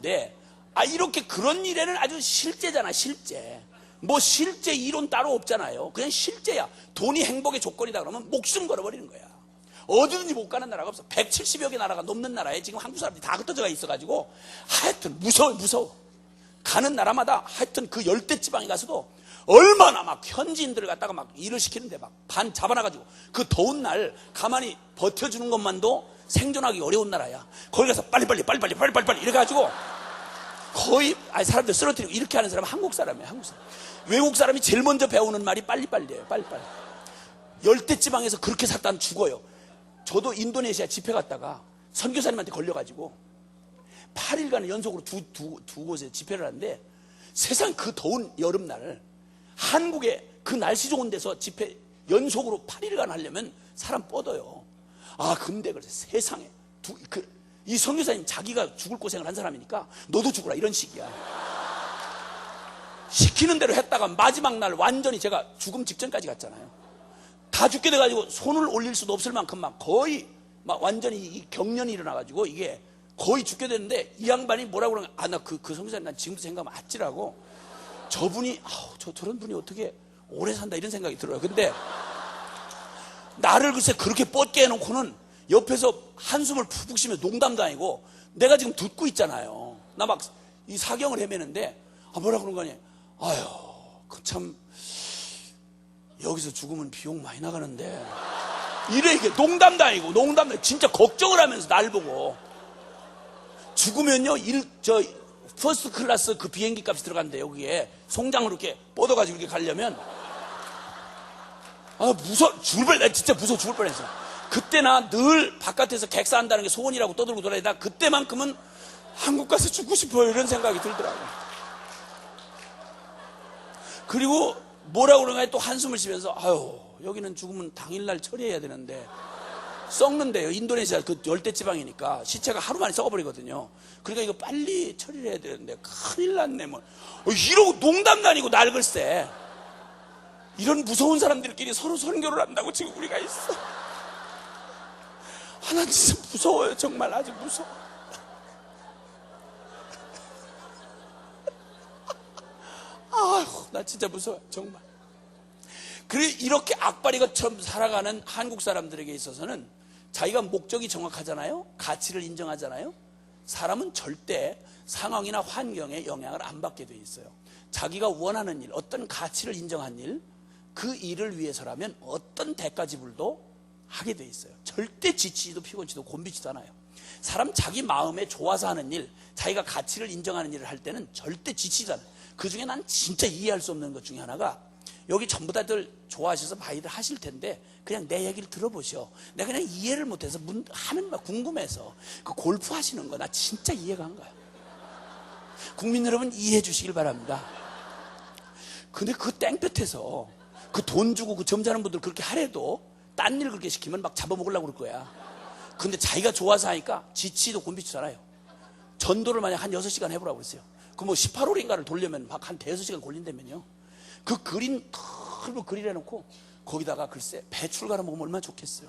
있는데, 이렇게 그런 일에는 아주 실제잖아, 실제. 뭐 실제 이론 따로 없잖아요. 그냥 실제야. 돈이 행복의 조건이다 그러면 목숨 걸어버리는 거야. 어디든지 못 가는 나라가 없어. 170여 개 나라가 넘는 나라에 지금 한국 사람들이 다 흩어져 있어가지고 하여튼 무서워. 가는 나라마다 하여튼 그 열대 지방에 가서도 얼마나 막 현지인들을 갖다가 막 일을 시키는데 막 반 잡아놔가지고 그 더운 날 가만히 버텨주는 것만도 생존하기 어려운 나라야. 거기 가서 빨리 이래가지고 거의 사람들 쓰러뜨리고 이렇게 하는 사람은 한국 사람이에요. 한국 사람. 외국 사람이 제일 먼저 배우는 말이 빨리빨리예요. 빨리빨리. 열대 지방에서 그렇게 살다는 죽어요. 저도 인도네시아 집회 갔다가 선교사님한테 걸려가지고 8일간 연속으로 두 곳에 집회를 하는데, 세상 그 더운 여름날 한국에 그 날씨 좋은 데서 집회 연속으로 8일간 하려면 사람 뻗어요. 근데 그래 세상에 이 선교사님 자기가 죽을 고생을 한 사람이니까 너도 죽으라 이런 식이야. 시키는 대로 했다가 마지막 날 완전히 제가 죽음 직전까지 갔잖아요. 다 죽게 돼가지고 손을 올릴 수도 없을 만큼 막 거의 막 완전히 이 경련이 일어나가지고 이게 거의 죽게 됐는데, 이 양반이 뭐라고 그러면 나 그 선교사님 난 지금도 생각하면 아찔하고, 저분이 저런 분이 어떻게 오래 산다 이런 생각이 들어요. 근데 나를 글쎄 그렇게 뻗게 해놓고는 옆에서 한숨을 푹푹 쉬며 농담도 아니고, 내가 지금 듣고 있잖아요. 나 막 이 사경을 헤매는데 뭐라 그런 거니? 참 여기서 죽으면 비용 많이 나가는데 이래. 이게 농담도 아니고 진짜 걱정을 하면서 날 보고, 죽으면요 퍼스트 클래스 그 비행기 값이 들어간대. 여기에 송장으로 이렇게 뻗어가지고 이렇게 가려면 나 진짜 무서워 죽을 뻔했어. 그때나 늘 바깥에서 객사한다는 게 소원이라고 떠들고 돌아다니다 그때만큼은 한국 가서 죽고 싶어요 이런 생각이 들더라고요. 그리고 뭐라고 그러면 또 한숨을 쉬면서 여기는 죽으면 당일날 처리해야 되는데 썩는데요. 인도네시아 그 열대지방이니까 시체가 하루 만에 썩어버리거든요. 그러니까 이거 빨리 처리를 해야 되는데 큰일 났네 뭐 이러고 농담도 아니고 날 글쎄. 이런 무서운 사람들끼리 서로 선교를 한다고 지금 우리가 있어. 난 진짜 무서워요. 정말 아주 무서워. 나 진짜 무서워요. 정말. 그리고 이렇게 악바리 것처럼 살아가는 한국 사람들에게 있어서는 자기가 목적이 정확하잖아요. 가치를 인정하잖아요. 사람은 절대 상황이나 환경에 영향을 안 받게 돼 있어요. 자기가 원하는 일, 어떤 가치를 인정한 일, 그 일을 위해서라면 어떤 대가 지불도 하게 돼 있어요. 절대 지치지도 피곤치도 곤비지도 않아요. 사람 자기 마음에 좋아서 하는 일, 자기가 가치를 인정하는 일을 할 때는 절대 지치지 않아요. 그 중에 난 진짜 이해할 수 없는 것 중에 하나가, 여기 전부 다들 좋아하셔서 많이들 하실 텐데 그냥 내 얘기를 들어보셔. 내가 그냥 이해를 못해서 하는 말 궁금해서 그 골프 하시는 거 나 진짜 이해가 안 가요. 국민 여러분 이해해 주시길 바랍니다. 근데 그 땡볕에서 그 돈 주고 그 점잖은 분들 그렇게 하래도 딴 일 그렇게 시키면 막 잡아먹으려고 그럴 거야. 근데 자기가 좋아서 하니까 지치도 곤비지도 않아요. 전도를 만약 한 6시간 해보라고 그랬어요. 그 뭐 18홀인가를 돌려면 막 한 5시간 걸린다면요. 그 그린 털로 그릴 해놓고 거기다가 글쎄 배추를 갈아 먹으면 얼마나 좋겠어요.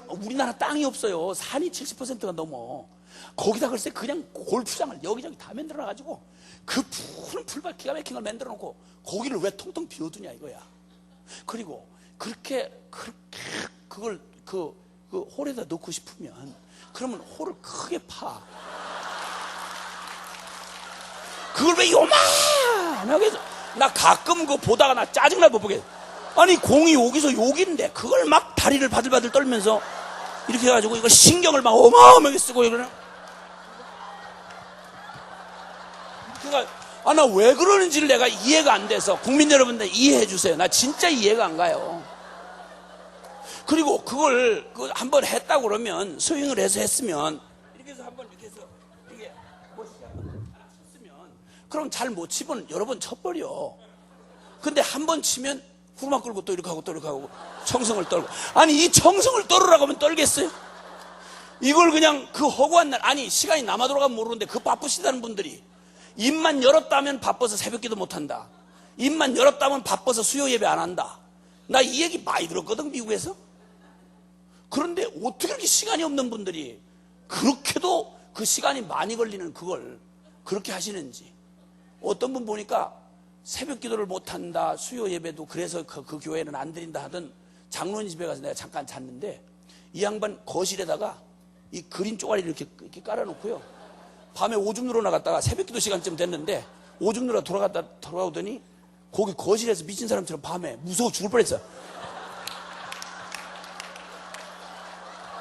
우리나라 땅이 없어요. 산이 70%가 넘어. 거기다 글쎄 그냥 골프장을 여기저기 다 만들어놔가지고 그 푸른 풀밭 기가 막힌 걸 만들어놓고 거기를 왜 통통 비워두냐 이거야. 그리고 그렇게 그걸 그 홀에다 넣고 싶으면 그러면 홀을 크게 파. 그걸 왜 요만하게 해서, 나 가끔 그거 보다가 나 짜증나 못 보겠어. 아니 공이 여기서 여기인데 그걸 막 다리를 바들바들 떨면서 이렇게 해가지고 이걸 신경을 막 어마어마하게 쓰고 이러나. 그러니까 나 왜 그러는지를 내가 이해가 안 돼서 국민 여러분들 이해해 주세요. 나 진짜 이해가 안 가요. 그리고 그걸 한번 했다고 그러면 스윙을 해서 했으면 이렇게 해서 한번 이렇게 해서 이게 멋있게 한번 쳤으면 그럼 잘 못 치면 여러 번 쳐버려. 근데 한 번 치면 후루막 끌고 또 이렇게 하고 또 이렇게 하고 청성을 떨고. 아니 이 청성을 떨으라고 하면 떨겠어요? 이걸 그냥 그 허구한 날, 아니 시간이 남아 돌아가면 모르는데 그 바쁘시다는 분들이 입만 열었다면 바빠서 새벽기도 못한다. 입만 열었다면 바빠서 수요 예배 안 한다. 나 이 얘기 많이 들었거든 미국에서. 그런데 어떻게 그렇게 시간이 없는 분들이 그렇게도 그 시간이 많이 걸리는 그걸 그렇게 하시는지. 어떤 분 보니까 새벽 기도를 못한다, 수요 예배도 그래서 그 교회는 안 드린다 하던 장로님 집에 가서 내가 잠깐 잤는데, 이 양반 거실에다가 이 그림 쪼가리를 이렇게 깔아놓고요, 밤에 오줌 누러 나갔다가 새벽 기도 시간쯤 됐는데 오줌 누러 돌아오더니 거기 거실에서 미친 사람처럼 밤에 무서워 죽을 뻔했어요.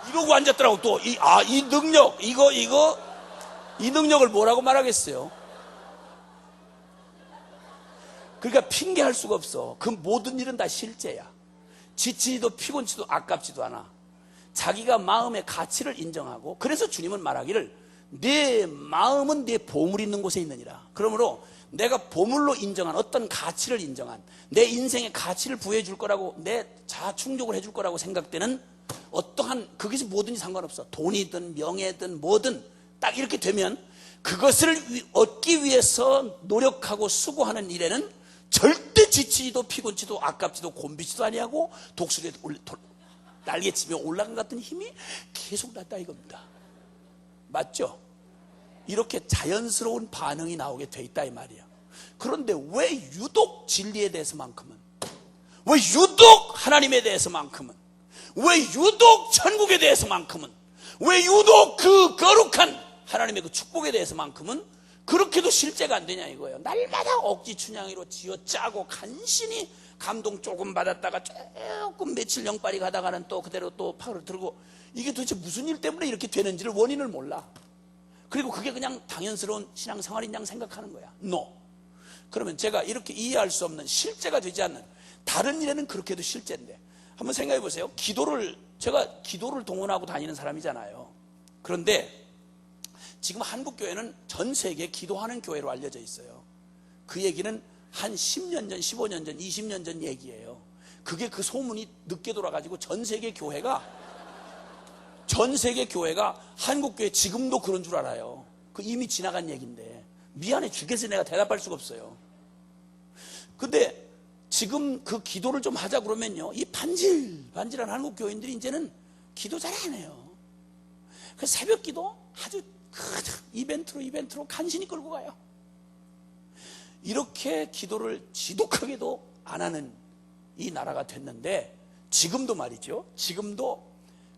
이러고 앉았더라고. 또 이 능력, 이 능력을 뭐라고 말하겠어요? 그러니까 핑계할 수가 없어. 그 모든 일은 다 실제야. 지치지도 피곤치도 아깝지도 않아. 자기가 마음의 가치를 인정하고, 그래서 주님은 말하기를 내 마음은 내 보물 있는 곳에 있느니라. 그러므로 내가 보물로 인정한 어떤 가치를 인정한, 내 인생의 가치를 부여해 줄 거라고, 내 자아 충족을 해줄 거라고 생각되는 어떠한, 거기서 뭐든지 상관없어. 돈이든 명예든 뭐든 딱 이렇게 되면 그것을 얻기 위해서 노력하고 수고하는 일에는 절대 지치지도 피곤치도 아깝지도 곤비지도 아니하고 독수리에 날개치며 올라간 것 같은 힘이 계속 났다 이겁니다. 맞죠? 이렇게 자연스러운 반응이 나오게 돼 있다 이 말이야. 그런데 왜 유독 진리에 대해서만큼은, 왜 유독 하나님에 대해서만큼은, 왜 유독 천국에 대해서만큼은, 왜 유독 그 거룩한 하나님의 그 축복에 대해서만큼은 그렇게도 실제가 안 되냐 이거예요. 날마다 억지 춘향이로 쥐어짜고 간신히 감동 조금 받았다가 조금 며칠 영빨이 가다가는 또 그대로 또 파를 들고, 이게 도대체 무슨 일 때문에 이렇게 되는지를 원인을 몰라. 그리고 그게 그냥 당연스러운 신앙생활인 양 생각하는 거야. No. 그러면 제가 이렇게 이해할 수 없는, 실제가 되지 않는, 다른 일에는 그렇게도 실제인데, 한번 생각해 보세요. 제가 기도를 동원하고 다니는 사람이잖아요. 그런데 지금 한국교회는 전 세계 기도하는 교회로 알려져 있어요. 그 얘기는 한 10년 전, 15년 전, 20년 전 얘기예요. 그게 그 소문이 늦게 돌아가지고 전 세계 교회가 한국교회 지금도 그런 줄 알아요. 그 이미 지나간 얘기인데 미안해 죽겠어. 내가 대답할 수가 없어요. 근데 지금 그 기도를 좀 하자 그러면요, 이 반질반질한 한국 교인들이 이제는 기도 잘 안 해요. 그 새벽 기도 아주 이벤트로 간신히 끌고 가요. 이렇게 기도를 지독하게도 안 하는 이 나라가 됐는데, 지금도 말이죠, 지금도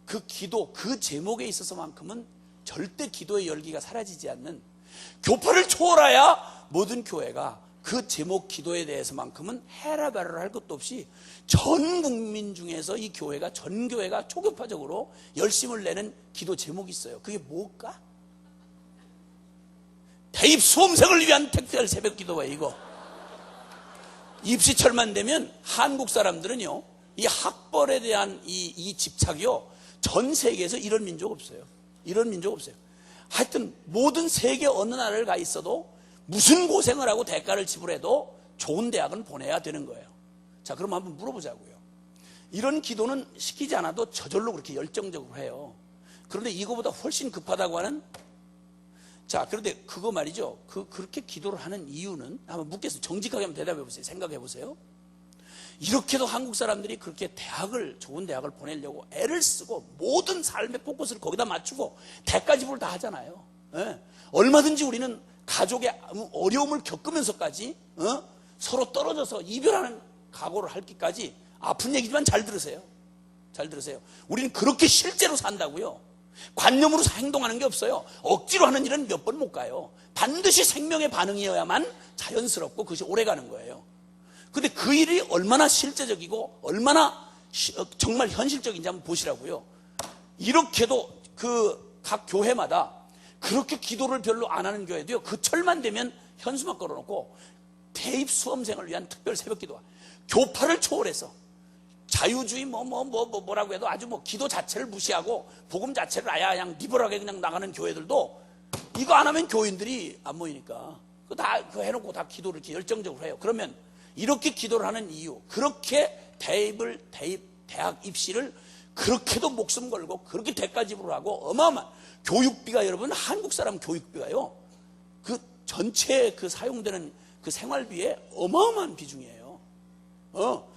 그 기도, 그 제목에 있어서만큼은 절대 기도의 열기가 사라지지 않는, 교파를 초월해야 모든 교회가 그 제목 기도에 대해서만큼은 헤라바라를 할 것도 없이 전 국민 중에서 이 교회가, 전 교회가 초교파적으로 열심을 내는 기도 제목이 있어요. 그게 뭘까? 대입 수험생을 위한 특별 새벽 기도예요. 이거 입시철만 되면 한국 사람들은요, 이 학벌에 대한 이 집착이요, 전 세계에서 이런 민족 없어요. 이런 민족 없어요. 하여튼 모든 세계 어느 나라를 가 있어도 무슨 고생을 하고 대가를 지불해도 좋은 대학은 보내야 되는 거예요. 자, 그럼 한번 물어보자고요. 이런 기도는 시키지 않아도 저절로 그렇게 열정적으로 해요. 그런데 이거보다 훨씬 급하다고 하는, 자, 그런데 그거 말이죠, 그렇게 기도를 하는 이유는, 한번 묻겠습니다. 정직하게 한번 대답해 보세요. 생각해 보세요. 이렇게도 한국 사람들이 그렇게 좋은 대학을 보내려고 애를 쓰고 모든 삶의 포커스를 거기다 맞추고 대가 지불을 다 하잖아요. 예. 얼마든지 우리는 가족의 어려움을 겪으면서까지 서로 떨어져서 이별하는 각오를 할 때까지, 아픈 얘기지만 잘 들으세요. 잘 들으세요. 우리는 그렇게 실제로 산다고요. 관념으로 행동하는 게 없어요. 억지로 하는 일은 몇 번 못 가요. 반드시 생명의 반응이어야만 자연스럽고 그것이 오래가는 거예요. 근데 그 일이 얼마나 실제적이고 얼마나 정말 현실적인지 한번 보시라고요. 이렇게도 각 교회마다 그렇게 기도를 별로 안 하는 교회도요, 그 철만 되면 현수막 걸어놓고 대입 수험생을 위한 특별 새벽 기도와 교파를 초월해서 자유주의 뭐라고 해도 아주 기도 자체를 무시하고 복음 자체를 아예 그냥 리버럴하게 그냥 나가는 교회들도 이거 안 하면 교인들이 안 모이니까 그거 해놓고 다 기도를 이렇게 열정적으로 해요. 그러면 이렇게 기도를 하는 이유, 그렇게 대학 입시를 그렇게도 목숨 걸고 그렇게 대가 지불을 하고 어마어마한 교육비가, 여러분 한국 사람 교육비가요, 그 전체 그 사용되는 그 생활비에 어마어마한 비중이에요.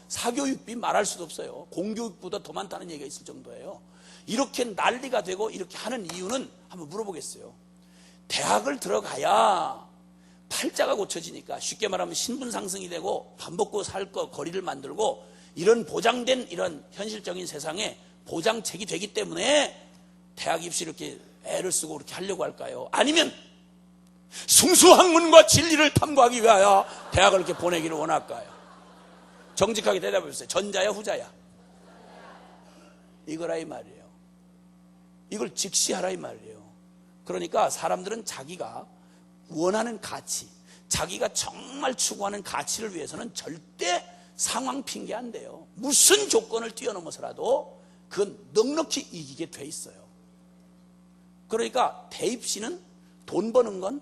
사교육비 말할 수도 없어요. 공교육보다 더 많다는 얘기가 있을 정도예요. 이렇게 난리가 되고 이렇게 하는 이유는 한번 물어보겠어요. 대학을 들어가야 팔자가 고쳐지니까, 쉽게 말하면 신분 상승이 되고 밥 먹고 살 거 거리를 만들고 이런 보장된 이런 현실적인 세상에 보장책이 되기 때문에 대학 입시 이렇게 애를 쓰고 그렇게 하려고 할까요? 아니면 숭수학문과 진리를 탐구하기 위하여 대학을 이렇게 보내기를 원할까요? 정직하게 대답해 주세요. 전자야 후자야? 이거라 이 말이에요. 이걸 직시하라 이 말이에요. 그러니까 사람들은 자기가 원하는 가치, 자기가 정말 추구하는 가치를 위해서는 절대 상황 핑계 안 돼요. 무슨 조건을 뛰어넘어서라도 그건 넉넉히 이기게 돼 있어요. 그러니까 대입시는 돈 버는 건,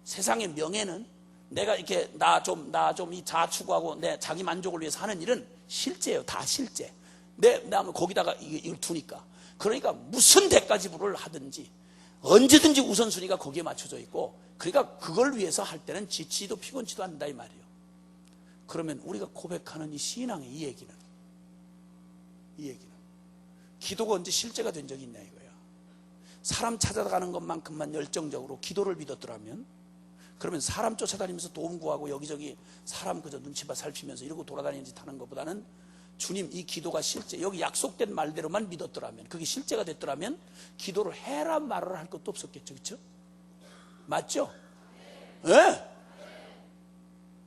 세상의 명예는, 내가 이렇게 나 좀 이 자아 추구하고 내 자기 만족을 위해서 하는 일은 실제예요. 다 실제. 나 거기다가 이걸 두니까. 그러니까 무슨 대가 지불을 하든지 언제든지 우선순위가 거기에 맞춰져 있고, 그러니까 그걸 위해서 할 때는 지치도 피곤치도 않는다 이 말이에요. 그러면 우리가 고백하는 이 신앙의 이 얘기는 기도가 언제 실제가 된 적이 있냐 이거야. 사람 찾아가는 것만큼만 열정적으로 기도를 믿었더라면, 그러면 사람 쫓아다니면서 도움 구하고 여기저기 사람 그저 눈치 봐 살피면서 이러고 돌아다니는 짓 하는 것보다는 주님 이 기도가 실제, 여기 약속된 말대로만 믿었더라면, 그게 실제가 됐더라면 기도를 해라 말아라 할 것도 없었겠죠. 그렇죠? 맞죠? 네.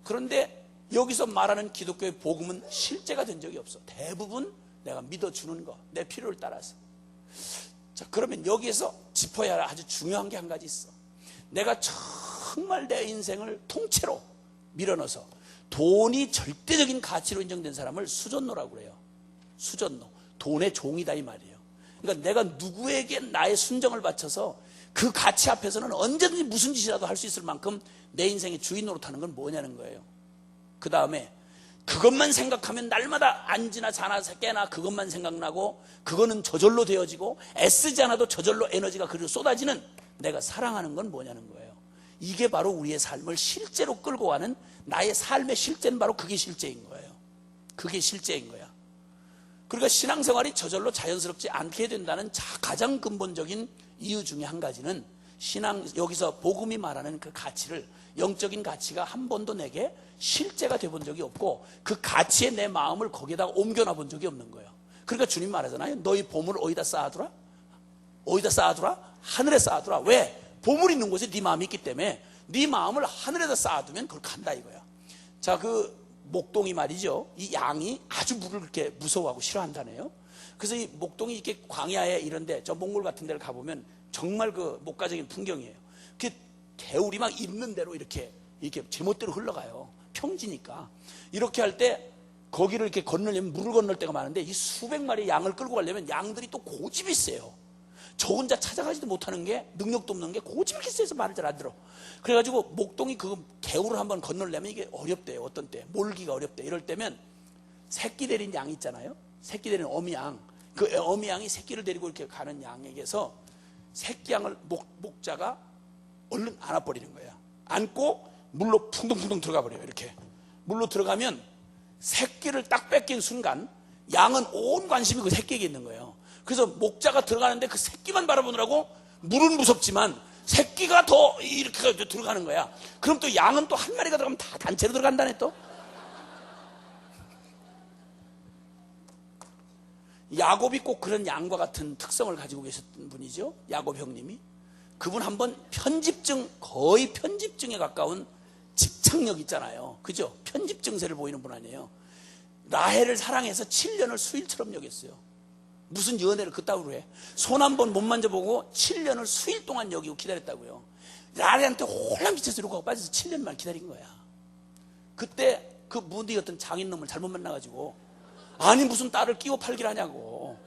그런데 여기서 말하는 기독교의 복음은 실제가 된 적이 없어. 대부분 내가 믿어주는 거, 내 필요를 따라서. 자, 그러면 여기에서 짚어야 할 아주 중요한 게 한 가지 있어. 내가 정말 내 인생을 통째로 밀어넣어서 돈이 절대적인 가치로 인정된 사람을 수전노라고 그래요. 수전노. 돈의 종이다 이 말이에요. 그러니까 내가 누구에게 나의 순정을 바쳐서 그 가치 앞에서는 언제든지 무슨 짓이라도 할 수 있을 만큼 내 인생의 주인 노릇하는 건 뭐냐는 거예요. 그 다음에 그것만 생각하면 날마다 앉으나 자나 깨나 그것만 생각나고, 그거는 저절로 되어지고, 애쓰지 않아도 저절로 에너지가 그리로 쏟아지는 내가 사랑하는 건 뭐냐는 거예요. 이게 바로 우리의 삶을 실제로 끌고 가는, 나의 삶의 실제는 바로 그게 실제인 거예요. 그게 실제인 거야. 그러니까 신앙생활이 저절로 자연스럽지 않게 된다는 가장 근본적인 이유 중에 한 가지는, 여기서 복음이 말하는 그 가치를, 영적인 가치가 한 번도 내게 실제가 돼본 적이 없고, 그 가치에 내 마음을 거기에다가 옮겨놔 본 적이 없는 거예요. 그러니까 주님 말하잖아요. 너희 보물을 어디다 쌓아두라? 어디다 쌓아두라? 하늘에 쌓아두라. 왜? 보물이 있는 곳에 네 마음이 있기 때문에 네 마음을 하늘에다 쌓아두면 그걸 간다 이거야. 자, 그 목동이 말이죠. 이 양이 아주 물을 그렇게 무서워하고 싫어한다네요. 그래서 이 목동이 이렇게 광야에 이런데, 저 몽골 같은 데를 가보면 정말 그 목가적인 풍경이에요. 그 개울이 막 있는 대로 이렇게 제멋대로 흘러가요. 평지니까. 이렇게 할 때 거기를 이렇게 건너려면 물을 건널 때가 많은데, 이 수백 마리 양을 끌고 가려면 양들이 또 고집이 세요. 저 혼자 찾아가지도 못하는 게, 능력도 없는 게 고집이 이렇게 세서 말을 잘 안 들어. 그래가지고 목동이 그 개울을 한번 건너려면 이게 어렵대요. 어떤 때 몰기가 어렵대. 이럴 때면 새끼 데린 양 있잖아요. 새끼 데린 어미양, 그 어미양이 새끼를 데리고 이렇게 가는 양에게서 새끼 양을 목자가 얼른 안아버리는 거야. 안고 물로 풍덩풍덩 들어가 버려요. 이렇게 물로 들어가면 새끼를 딱 뺏긴 순간 양은 온 관심이 그 새끼에게 있는 거예요. 그래서 목자가 들어가는데 그 새끼만 바라보느라고, 물은 무섭지만 새끼가 더 이렇게 들어가는 거야. 그럼 또 양은 또 한 마리가 들어가면 다 단체로 들어간다네. 또 야곱이 꼭 그런 양과 같은 특성을 가지고 계셨던 분이죠. 야곱 형님이. 그분 한번 거의 편집증에 가까운 집착력 있잖아요. 그죠? 편집 증세를 보이는 분 아니에요. 라헬을 사랑해서 7년을 수일처럼 여겼어요. 무슨 연애를 그따위로 해. 손 한 번 못 만져보고 7년을 수일 동안 여기고 기다렸다고요. 라헬한테 홀랑 미쳐서 이러고 빠져서 7년만 기다린 거야. 그때 그 무디였던 장인놈을 잘못 만나가지고, 아니 무슨 딸을 끼워 팔기를 하냐고.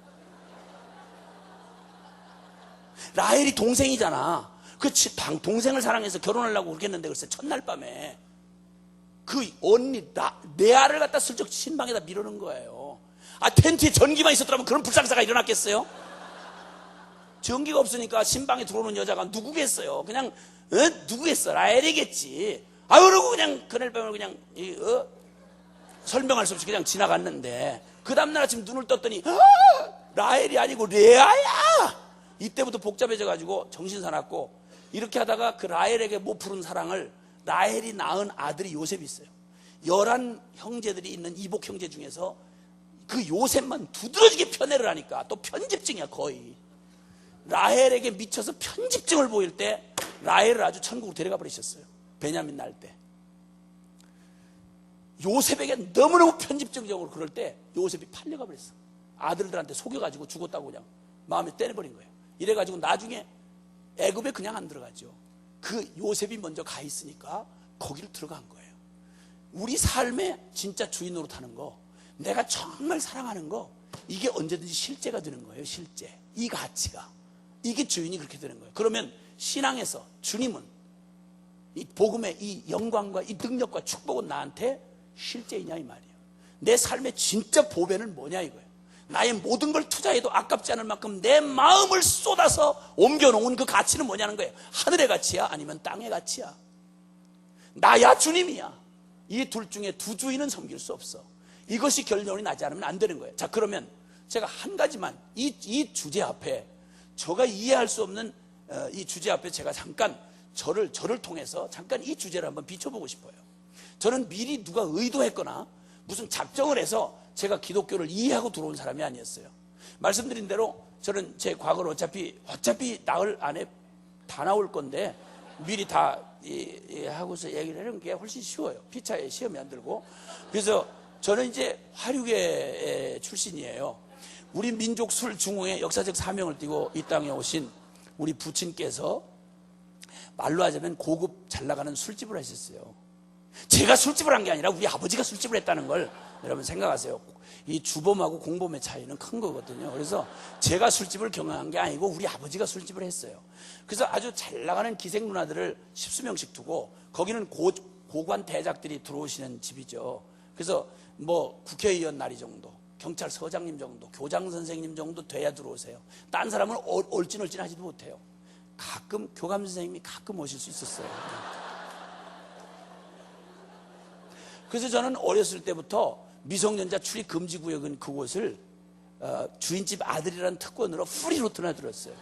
라헬이 동생이잖아. 그 동생을 사랑해서 결혼하려고 그러겠는데, 글쎄 첫날 밤에 그 언니 레아를 갖다 슬쩍 신방에다 밀어넣은 거예요. 텐트에 전기만 있었더라면 그런 불상사가 일어났겠어요? 전기가 없으니까 신방에 들어오는 여자가 누구겠어요? 그냥 누구겠어? 라헬이겠지. 그러고 그냥 그날 밤을 그냥 설명할 수 없이 그냥 지나갔는데, 그 다음날 아침 눈을 떴더니 라헬이 아니고 레아야. 이때부터 복잡해져가지고 정신 사납고, 이렇게 하다가 그 라헬에게 못 푸른 사랑을 라헬이 낳은 아들이 요셉이 있어요. 11 형제들이 있는 이복 형제 중에서 그 요셉만 두드러지게 편애를 하니까, 또 편집증이야 거의. 라헬에게 미쳐서 편집증을 보일 때 라헬을 아주 천국으로 데려가 버리셨어요. 베냐민 낳을 때. 요셉에게 너무너무 편집증적으로 그럴 때 요셉이 팔려가 버렸어. 아들들한테 속여가지고 죽었다고 그냥 마음에 떼내버린 거예요. 이래가지고 나중에 애굽에 그냥 안 들어가죠. 그 요셉이 먼저 가 있으니까 거기를 들어간 거예요. 우리 삶에 진짜 주인 노릇하는 거, 내가 정말 사랑하는 거, 이게 언제든지 실제가 되는 거예요. 실제. 이 가치가, 이게 주인이 그렇게 되는 거예요. 그러면 신앙에서 주님은 이 복음의 이 영광과 이 능력과 축복은 나한테 실제이냐 이 말이에요. 내 삶의 진짜 보배는 뭐냐 이거예요. 나의 모든 걸 투자해도 아깝지 않을 만큼 내 마음을 쏟아서 옮겨놓은 그 가치는 뭐냐는 거예요. 하늘의 가치야 아니면 땅의 가치야. 나야 주님이야. 이 둘 중에 두 주인은 섬길 수 없어. 이것이 결론이 나지 않으면 안 되는 거예요. 자, 그러면 제가 한 가지만 이 주제 앞에, 제가 이해할 수 없는 이 주제 앞에 제가 잠깐 저를 통해서 잠깐 이 주제를 한번 비춰보고 싶어요. 저는 미리 누가 의도했거나 무슨 작정을 해서 제가 기독교를 이해하고 들어온 사람이 아니었어요. 말씀드린 대로 저는 제 과거를 어차피 나흘 안에 다 나올 건데 미리 다 하고서 얘기를 하는 게 훨씬 쉬워요. 피차에 시험이 안 들고. 그래서 저는 이제 화류계 출신이에요. 우리 민족 술 중흥의 역사적 사명을 띠고 이 땅에 오신 우리 부친께서 말로 하자면 고급 잘 나가는 술집을 하셨어요. 제가 술집을 한 게 아니라 우리 아버지가 술집을 했다는 걸 여러분 생각하세요. 이 주범하고 공범의 차이는 큰 거거든요. 그래서 제가 술집을 경영한 게 아니고 우리 아버지가 술집을 했어요. 그래서 아주 잘 나가는 기생 누나들을 10수명씩 두고, 거기는 고관 대작들이 들어오시는 집이죠. 그래서 뭐 국회의원 나리 정도, 경찰서장님 정도, 교장 선생님 정도 돼야 들어오세요. 딴 사람은 얼찐얼찐하지도 못해요. 가끔 교감 선생님이 가끔 오실 수 있었어요. 그래서 저는 어렸을 때부터 미성년자 출입 금지 구역인 그곳을 주인집 아들이라는 특권으로 프리로 드나들었어요.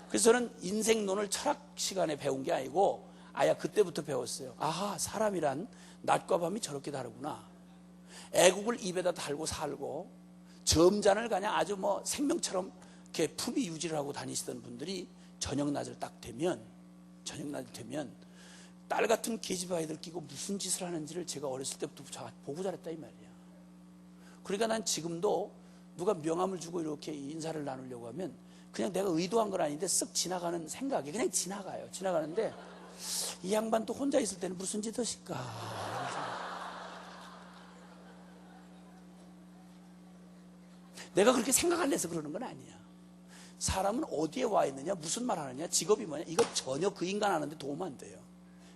그래서 저는 인생론을 철학 시간에 배운 게 아니고 아야 그때부터 배웠어요. 아하, 사람이란 낮과 밤이 저렇게 다르구나. 애국을 입에다 달고 살고 점잔을 그냥 아주 뭐 생명처럼 이렇게 품위 유지를 하고 다니시던 분들이 저녁낮을 딱 되면 딸 같은 계집아이들 끼고 무슨 짓을 하는지를 제가 어렸을 때부터 보고 자랐다 이 말이야. 그러니까 난 지금도 누가 명함을 주고 이렇게 인사를 나누려고 하면 그냥 내가 의도한 건 아닌데 쓱 지나가는 생각이 그냥 지나가요. 지나가는데 이 양반 또 혼자 있을 때는 무슨 짓 하실까. 내가 그렇게 생각 안 해서 그러는 건 아니야. 사람은 어디에 와 있느냐, 무슨 말 하느냐, 직업이 뭐냐, 이거 전혀 그 인간 하는데 도움 안 돼요.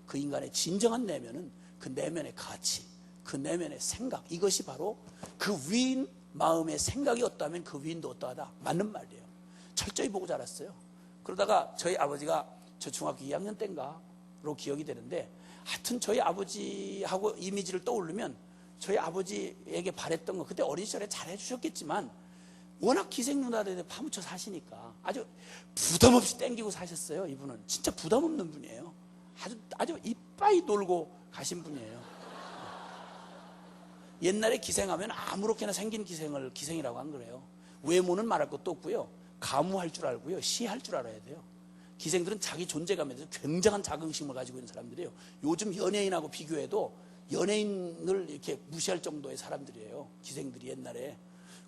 그 인간의 진정한 내면은 그 내면의 가치, 그 내면의 생각, 이것이 바로 그 위인 마음의 생각이 어떠하면 그 위인도 어떠하다. 맞는 말이에요. 철저히 보고 자랐어요. 그러다가 저희 아버지가 저 중학교 2학년 때인가로 기억이 되는데, 하여튼 저희 아버지하고 이미지를 떠올리면 저희 아버지에게 바랬던 거, 그때 어린 시절에 잘 해주셨겠지만 워낙 기생 누나들에 파묻혀 사시니까 아주 부담 없이 땡기고 사셨어요. 이분은 진짜 부담 없는 분이에요. 아주 이빠이 놀고 가신 분이에요. 옛날에 기생하면 아무렇게나 생긴 기생을 기생이라고 안 그래요. 외모는 말할 것도 없고요. 가무할 줄 알고요. 시할 줄 알아야 돼요. 기생들은 자기 존재감에 대해서 굉장한 자긍심을 가지고 있는 사람들이에요. 요즘 연예인하고 비교해도 연예인을 이렇게 무시할 정도의 사람들이에요. 기생들이 옛날에.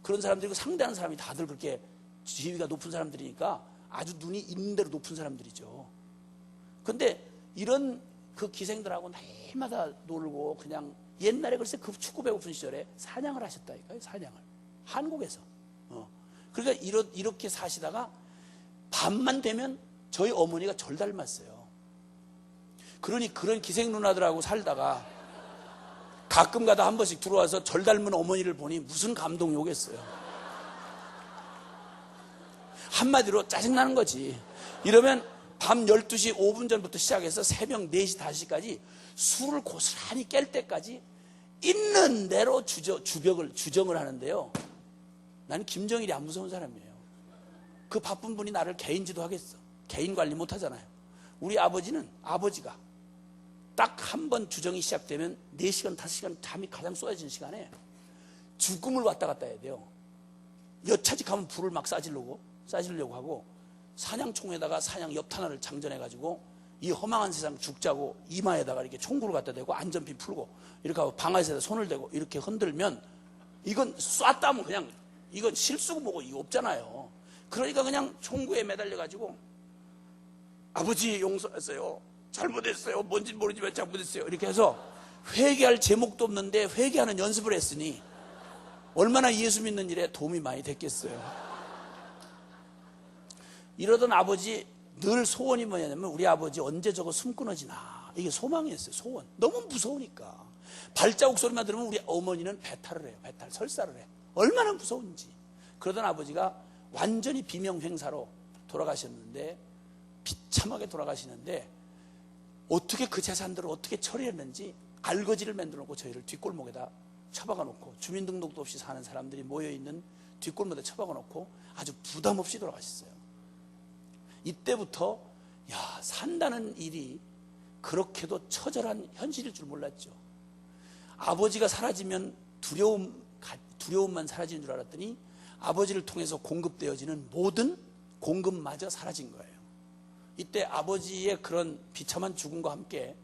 그런 사람들이고 상대하는 사람이 다들 그렇게 지위가 높은 사람들이니까 아주 눈이 있는 대로 높은 사람들이죠. 근데 이런 그 기생들하고 날마다 놀고 그냥 옛날에 글쎄 그 축구 배고픈 시절에 사냥을 하셨다니까요. 사냥을. 한국에서. 그러니까 이렇게 사시다가 밤만 되면 저희 어머니가 절 닮았어요. 그러니 그런 기생 누나들하고 살다가 가끔 가다 한 번씩 들어와서 절 닮은 어머니를 보니 무슨 감동이 오겠어요. 한마디로 짜증나는 거지. 이러면 밤 12시 5분 전부터 시작해서 새벽 4시, 5시까지 술을 고스란히 깰 때까지 있는 대로 주정을 하는데요. 나는 김정일이 안 무서운 사람이에요. 그 바쁜 분이 나를 개인지도 하겠어. 개인 관리 못 하잖아요. 우리 아버지가 딱 한 번 주정이 시작되면 4시간, 5시간 잠이 가장 쏟아지는 시간에 죽음을 왔다 갔다 해야 돼요. 여차직하면 불을 막 싸지려고 하고, 사냥총에다가 사냥 엽탄화를 장전해가지고 이 허망한 세상 죽자고 이마에다가 이렇게 총구를 갖다 대고 안전핀 풀고 이렇게 하고 방아쇠에다 손을 대고 이렇게 흔들면, 이건 쐈다 하면 그냥 이건 실수고 뭐고 이거 없잖아요. 그러니까 그냥 총구에 매달려가지고 아버지 용서하세요, 잘못했어요, 뭔지 모르지만 잘못했어요, 이렇게 해서 회개할 제목도 없는데 회개하는 연습을 했으니 얼마나 예수 믿는 일에 도움이 많이 됐겠어요. 이러던 아버지 늘 소원이 뭐냐면, 우리 아버지 언제 저거 숨 끊어지나, 이게 소망이었어요. 소원. 너무 무서우니까. 발자국 소리만 들으면 우리 어머니는 배탈을 해요. 설사를 해. 얼마나 무서운지. 그러던 아버지가 완전히 비명횡사로 돌아가셨는데, 비참하게 돌아가시는데, 어떻게 그 재산들을 어떻게 처리했는지 알거지를 만들어 놓고 저희를 뒷골목에다 처박아 놓고, 주민등록도 없이 사는 사람들이 모여있는 뒷골목에다 처박아 놓고 아주 부담 없이 돌아가셨어요. 이때부터 산다는 일이 그렇게도 처절한 현실일 줄 몰랐죠. 아버지가 사라지면 두려움만 사라지는 줄 알았더니, 아버지를 통해서 공급되어지는 모든 공급마저 사라진 거예요. 이때 아버지의 그런 비참한 죽음과 함께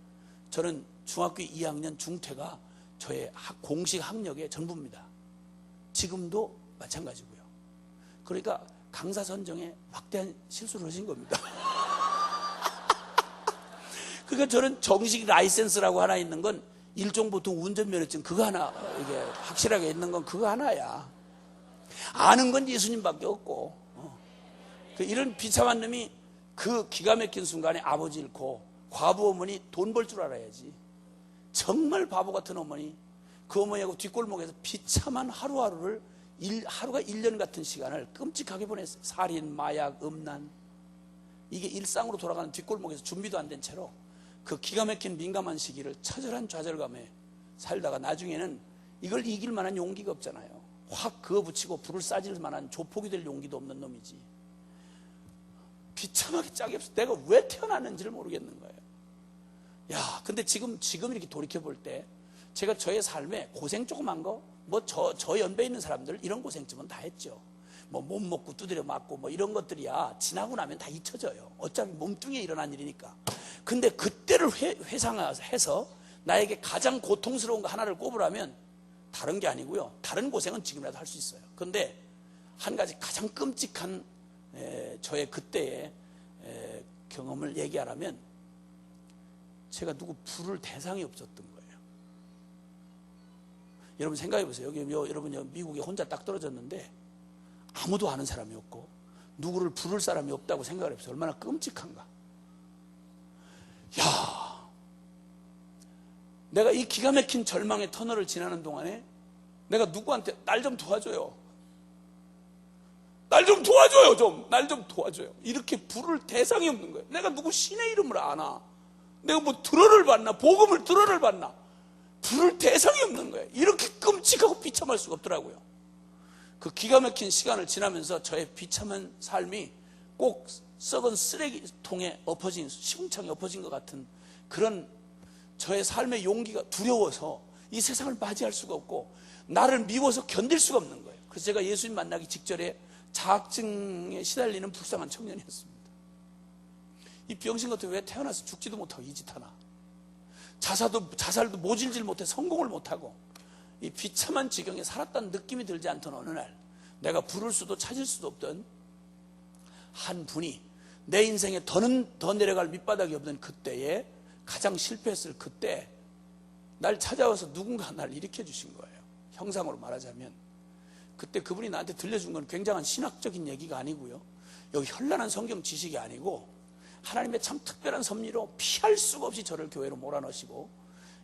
저는 중학교 2학년 중퇴가 저의 공식 학력의 전부입니다. 지금도 마찬가지고요. 그러니까 강사 선정에 막대한 실수를 하신 겁니다. 그러니까 저는 정식 라이센스라고 하나 있는 건, 일종 보통 운전면허증 그거 하나, 이게 확실하게 있는 건 그거 하나야. 아는 건 예수님밖에 없고. 이런 비참한 놈이 그 기가 막힌 순간에 아버지 잃고 과부 어머니 돈 벌 줄 알아야지. 정말 바보 같은 어머니, 그 어머니하고 뒷골목에서 비참한 하루가 1년 같은 시간을 끔찍하게 보냈어요. 살인, 마약, 음란, 이게 일상으로 돌아가는 뒷골목에서 준비도 안 된 채로 그 기가 막힌 민감한 시기를 처절한 좌절감에 살다가 나중에는 이걸 이길 만한 용기가 없잖아요. 확 그어붙이고 불을 싸질 만한 조폭이 될 용기도 없는 놈이지. 비참하게 짝이 없어. 내가 왜 태어났는지를 모르겠는 거예요. 근데 지금 이렇게 돌이켜볼 때 제가 저의 삶에 고생 조그만 거, 저 연배에 있는 사람들 이런 고생쯤은 다 했죠. 못 먹고 두드려 맞고 이런 것들이야 지나고 나면 다 잊혀져요. 어차피 몸뚱이에 일어난 일이니까. 근데 그때를 회상해서 나에게 가장 고통스러운 거 하나를 꼽으라면 다른 게 아니고요. 다른 고생은 지금이라도 할 수 있어요. 근데 한 가지 가장 끔찍한 저의 그때의 경험을 얘기하라면, 제가 누구 부를 대상이 없었던 거예요. 여러분 생각해 보세요. 여러분 미국에 혼자 딱 떨어졌는데 아무도 아는 사람이 없고 누구를 부를 사람이 없다고 생각을 해보세요. 얼마나 끔찍한가. 내가 이 기가 막힌 절망의 터널을 지나는 동안에 내가 누구한테 날 좀 도와줘요, 날 좀 도와줘요, 이렇게 부를 대상이 없는 거예요. 내가 누구 신의 이름을 아나, 내가 들어를 받나, 복음을 들어를 받나, 부를 대상이 없는 거예요. 이렇게 끔찍하고 비참할 수가 없더라고요. 그 기가 막힌 시간을 지나면서 저의 비참한 삶이 꼭 썩은 쓰레기통에 시궁창에 엎어진 것 같은 그런 저의 삶의 용기가 두려워서 이 세상을 맞이할 수가 없고 나를 미워서 견딜 수가 없는 거예요. 그래서 제가 예수님 만나기 직전에 자학증에 시달리는 불쌍한 청년이었습니다. 이 병신 같은 왜 태어나서 죽지도 못하고 이 짓 하나, 자살도 모질질 못해 성공을 못하고 이 비참한 지경에 살았다는 느낌이 들지 않던 어느 날, 내가 부를 수도 찾을 수도 없던 한 분이 내 인생에 더 내려갈 밑바닥이 없는 그때에, 가장 실패했을 그때 날 찾아와서 누군가 날 일으켜 주신 거예요. 형상으로 말하자면 그때 그분이 나한테 들려준 건 굉장한 신학적인 얘기가 아니고요, 여기 현란한 성경 지식이 아니고 하나님의 참 특별한 섭리로 피할 수가 없이 저를 교회로 몰아넣으시고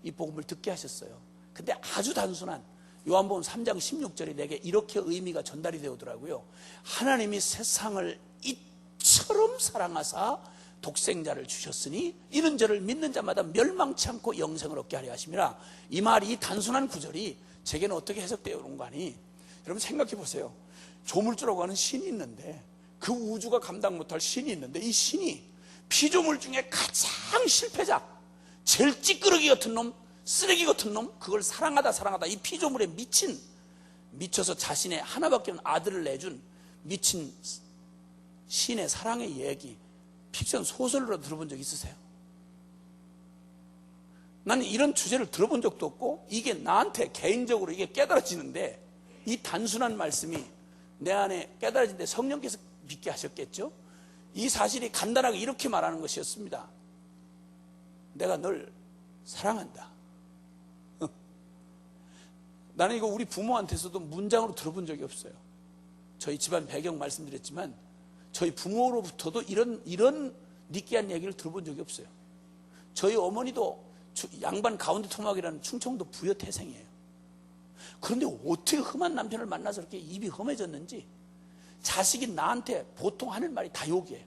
이 복음을 듣게 하셨어요. 근데 아주 단순한 요한복음 3장 16절이 내게 이렇게 의미가 전달이 되오더라고요. 하나님이 세상을 이처럼 사랑하사 독생자를 주셨으니 이는 저를 믿는 자마다 멸망치 않고 영생을 얻게 하려 하심이라. 이 말이, 이 단순한 구절이 제게는 어떻게 해석되어 오는 거 아니? 여러분 생각해 보세요. 조물주라고 하는 신이 있는데, 그 우주가 감당 못할 신이 있는데, 이 신이 피조물 중에 가장 실패자, 제일 찌끄러기 같은 놈, 쓰레기 같은 놈, 그걸 사랑하다 이 피조물에 미쳐서 자신의 하나밖에 없는 아들을 내준 미친 신의 사랑의 얘기, 픽션 소설로 들어본 적 있으세요? 나는 이런 주제를 들어본 적도 없고, 이게 나한테 개인적으로 이게 깨달아지는데, 이 단순한 말씀이 내 안에 깨달아지는데 성령께서 믿게 하셨겠죠? 이 사실이 간단하게 이렇게 말하는 것이었습니다. 내가 널 사랑한다. 나는 이거 우리 부모한테서도 문장으로 들어본 적이 없어요. 저희 집안 배경 말씀드렸지만 저희 부모로부터도 이런 느끼한 얘기를 들어본 적이 없어요. 저희 어머니도 양반 가운데 토막이라는 충청도 부여 태생이에요. 그런데 어떻게 험한 남편을 만나서 이렇게 입이 험해졌는지, 자식이 나한테 보통 하는 말이 다 욕이에요.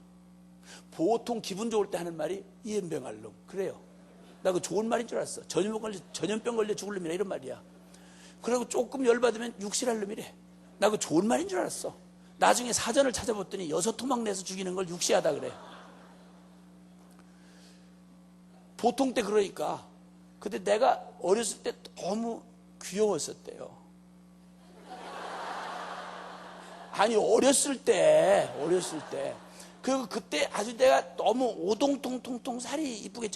보통 기분 좋을 때 하는 말이 이엠병할 놈. 그래요. 나 그 좋은 말인 줄 알았어. 전염병 걸려 죽을 놈이라 이런 말이야. 그리고 조금 열받으면 육실할 놈이래. 나 그 좋은 말인 줄 알았어. 나중에 사전을 찾아봤더니 6토막 내서 죽이는 걸 육시하다 그래. 보통 때 그러니까. 근데 내가 어렸을 때 너무 귀여웠었대요. 아니 어렸을 때 그때 아주 내가 너무 오동통통통 살이 이쁘게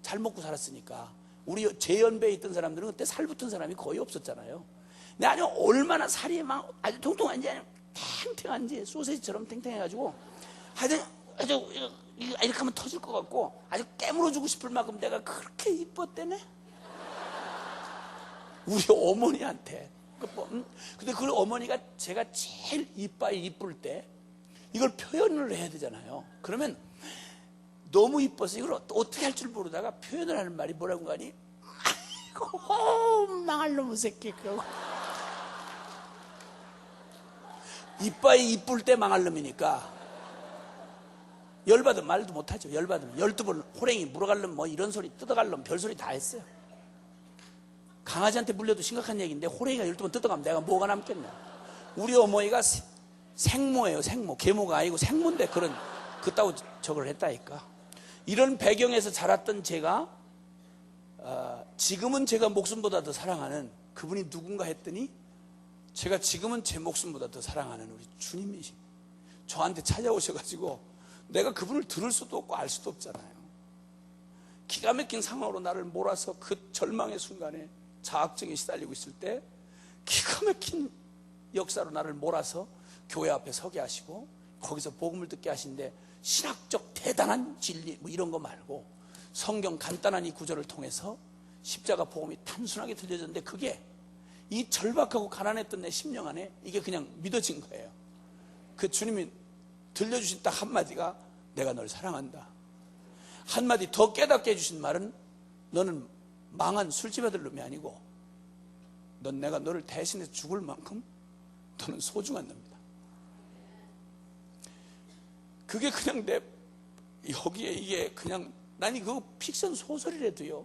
잘 먹고 살았으니까. 우리 제 연배에 있던 사람들은 그때 살 붙은 사람이 거의 없었잖아요. 근데 아주 얼마나 살이 막 아주 통통한지 탱탱한지 소세지처럼 탱탱해가지고 아주 이렇게 하면 터질 것 같고 아주 깨물어주고 싶을 만큼 내가 그렇게 이뻤대네. 우리 어머니한테. 근데 그 어머니가 제가 제일 이빨이 이쁠 때 이걸 표현을 해야 되잖아요. 그러면 너무 이뻐서 이걸 어떻게 할 줄 모르다가 표현을 하는 말이 뭐라고 하니? 아이고 망할 놈의 새끼. 그러고 이빨이 이쁠 때 망할 놈이니까 열받으면 말도 못하죠. 열받으면 12번 호랭이 물어갈 놈 뭐 이런 소리 뜯어갈 놈 별소리 다 했어요. 강아지한테 물려도 심각한 얘기인데 호랭이가 12번 뜯어가면 내가 뭐가 남겠냐. 우리 어머니가 생모예요. 생모. 계모가 아니고 생모인데 그따구 저걸 했다니까. 이런 배경에서 자랐던 제가 지금은 제가 목숨보다 더 사랑하는 그분이 누군가 했더니 제가 지금은 제 목숨보다 더 사랑하는 우리 주님이시. 저한테 찾아오셔가지고 내가 그분을 들을 수도 없고 알 수도 없잖아요. 기가 막힌 상황으로 나를 몰아서 그 절망의 순간에 자학증에 시달리고 있을 때 기가 막힌 역사로 나를 몰아서 교회 앞에 서게 하시고 거기서 복음을 듣게 하시는데, 신학적 대단한 진리 뭐 이런 거 말고 성경 간단한 이 구절을 통해서 십자가 복음이 단순하게 들려졌는데, 그게 이 절박하고 가난했던 내 심령 안에 이게 그냥 믿어진 거예요. 그 주님이 들려주신 딱 한마디가 내가 널 사랑한다. 한마디 더 깨닫게 해주신 말은 너는 망한 술집 아들 놈이 아니고 내가 너를 대신해서 죽을 만큼 너는 소중한 놈이다. 그게 그냥 여기에 이게 그냥, 난 이거 픽션 소설이라도요,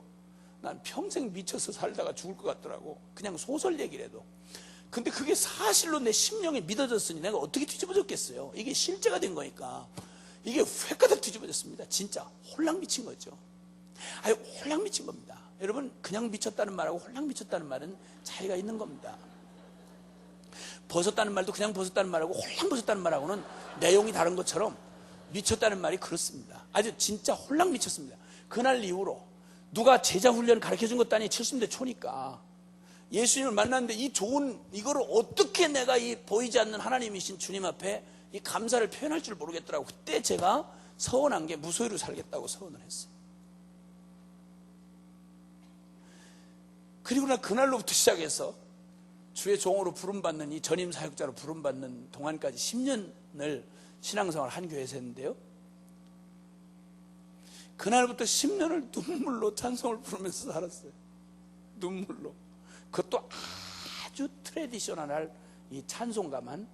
난 평생 미쳐서 살다가 죽을 것 같더라고. 그냥 소설 얘기라도. 근데 그게 사실로 내 심령에 믿어졌으니 내가 어떻게 뒤집어졌겠어요. 이게 실제가 된 거니까. 이게 획가닥 뒤집어졌습니다. 진짜 홀랑 미친 거죠. 홀랑 미친 겁니다. 여러분, 그냥 미쳤다는 말하고 홀랑 미쳤다는 말은 차이가 있는 겁니다. 벗었다는 말도 그냥 벗었다는 말하고 홀랑 벗었다는 말하고는 내용이 다른 것처럼 미쳤다는 말이 그렇습니다. 아주 진짜 홀랑 미쳤습니다. 그날 이후로 누가 제자 훈련 가르쳐준 것도 아니 70대 초니까 예수님을 만났는데 이거를 어떻게 내가 이 보이지 않는 하나님이신 주님 앞에 이 감사를 표현할 줄 모르겠더라고. 그때 제가 서원한 게 무소유로 살겠다고 서원을 했어요. 그리고 나 그날로부터 시작해서 주의 종으로 부름받는, 이 전임 사역자로 부름받는 동안까지 10년을 신앙생활 한 교회에서 했는데요, 그날부터 10년을 눈물로 찬송을 부르면서 살았어요. 눈물로. 그것도 아주 트레디셔널한 이 찬송가만,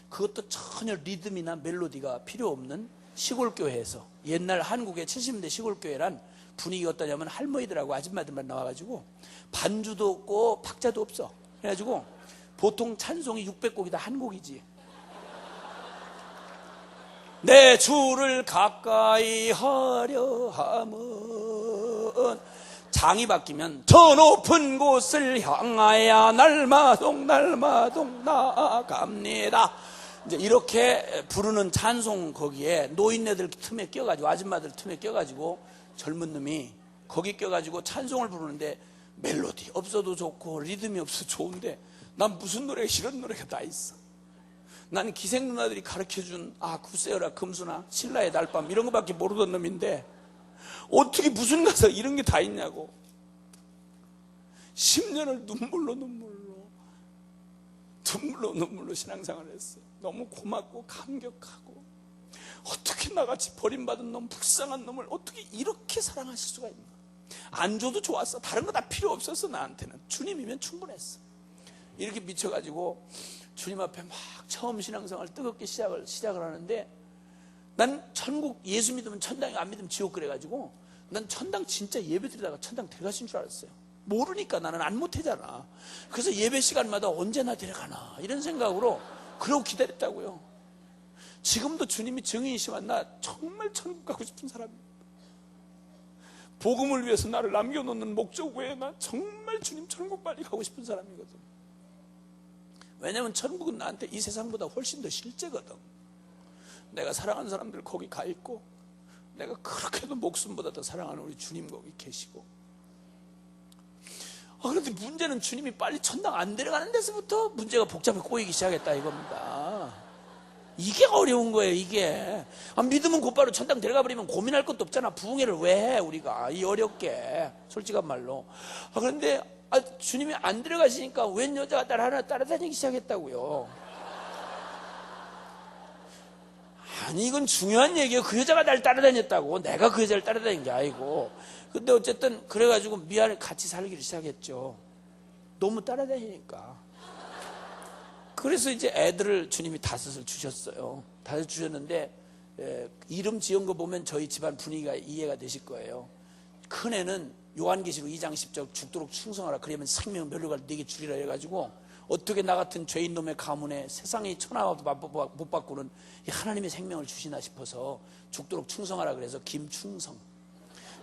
그것도 전혀 리듬이나 멜로디가 필요 없는 시골교회에서, 옛날 한국의 70년대 시골교회란 분위기가 어떠냐면 할머니들하고 아줌마들만 나와가지고 반주도 없고 박자도 없어. 그래가지고 보통 찬송이 600곡이다 한 곡이지. 내 주를 가까이 하려 함은 장이 바뀌면 저 높은 곳을 향하여 날마동 나아갑니다. 이제 이렇게 부르는 찬송, 거기에 노인네들 틈에 껴가지고, 아줌마들 틈에 껴가지고 젊은 놈이 거기 껴가지고 찬송을 부르는데 멜로디 없어도 좋고 리듬이 없어도 좋은데 난 무슨 노래가 이런 노래가 다 있어. 나는 기생 누나들이 가르쳐준 구세어라 금수나 신라의 달밤 이런 거밖에 모르던 놈인데 어떻게 무슨 가사 이런 게 다 있냐고. 10년을 눈물로 신앙생활을 했어. 너무 고맙고 감격하고, 어떻게 나같이 버림받은 놈, 불쌍한 놈을 어떻게 이렇게 사랑하실 수가 있나. 안 줘도 좋았어. 다른 거 다 필요 없었어. 나한테는 주님이면 충분했어. 이렇게 미쳐가지고 주님 앞에 막 처음 신앙생활 뜨겁게 시작을 하는데, 난 천국 예수 믿으면 천당이, 안 믿으면 지옥 그래가지고 난 천당 진짜 예배 드리다가 천당 데려가신 줄 알았어요. 모르니까 나는 안 못하잖아. 그래서 예배 시간마다 언제나 데려가나 이런 생각으로 그러고 기다렸다고요. 지금도 주님이 증인이시면 나 정말 천국 가고 싶은 사람이에요. 복음을 위해서 나를 남겨놓는 목적 외에 나 정말 주님 천국 빨리 가고 싶은 사람이거든. 왜냐면 천국은 나한테 이 세상보다 훨씬 더 실제거든. 내가 사랑하는 사람들 거기 가 있고, 내가 그렇게도 목숨보다 더 사랑하는 우리 주님 거기 계시고. 그런데 문제는 주님이 빨리 천당 안 데려가는 데서부터 문제가 복잡해 꼬이기 시작했다 이겁니다. 이게 어려운 거예요. 이게 믿으면 곧바로 천당 데려가 버리면 고민할 것도 없잖아. 부흥회를 왜 해 우리가 이 어렵게, 솔직한 말로. 그런데 주님이 안 데려가시니까 웬 여자가 하나 따라다니기 시작했다고요. 아니 이건 중요한 얘기예요. 그 여자가 날 따라다녔다고, 내가 그 여자를 따라다닌 게 아니고. 근데 어쨌든 그래가지고 미안해 같이 살기를 시작했죠. 너무 따라다니니까. 그래서 이제 애들을 주님이 5을 주셨어요. 5 주셨는데 이름 지은 거 보면 저희 집안 분위기가 이해가 되실 거예요. 큰 애는 요한계시록 2장 10절 죽도록 충성하라. 그러면 생명 면류관을 네게 주리라 해가지고, 어떻게 나 같은 죄인 놈의 가문에 세상의 천하와도 못 바꾸는 이 하나님의 생명을 주시나 싶어서 죽도록 충성하라 그래서 김충성.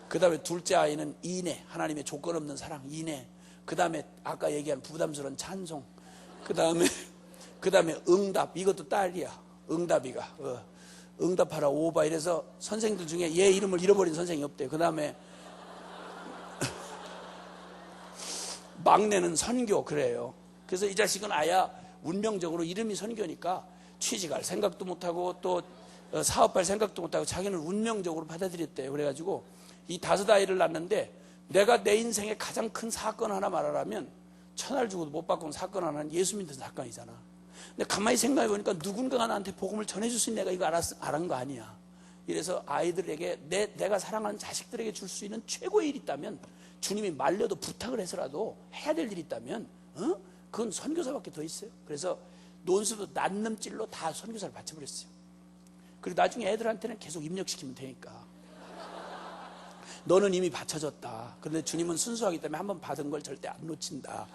그 다음에 둘째 아이는 인애, 하나님의 조건 없는 사랑, 인애. 그 다음에 아까 얘기한 부담스러운 찬송. 그 다음에 응답. 이것도 딸이야. 응답이가 응답하라 오바. 이래서 선생들 중에 얘 이름을 잃어버린 선생이 없대요. 그 다음에 막내는 선교. 그래요. 그래서 이 자식은 아야 운명적으로 이름이 선교니까 취직할 생각도 못하고 또 사업할 생각도 못하고 자기는 운명적으로 받아들였대요. 그래가지고 이 5 아이를 낳았는데, 내가 내 인생에 가장 큰 사건 하나 말하라면 천하를 주고도 못 바꾼 사건 하나는 예수 믿는 사건이잖아. 근데 가만히 생각해 보니까 누군가가 나한테 복음을 전해줄 수 있는 내가 이거 알은 거 아니야. 이래서 아이들에게 내가 사랑하는 자식들에게 줄 수 있는 최고의 일이 있다면, 주님이 말려도 부탁을 해서라도 해야 될 일이 있다면 그건 선교사밖에 더 있어요. 그래서 논술도 난넘질로 다 선교사를 바쳐버렸어요. 그리고 나중에 애들한테는 계속 입력시키면 되니까. 너는 이미 바쳐졌다. 그런데 주님은 순수하기 때문에 한번 받은 걸 절대 안 놓친다.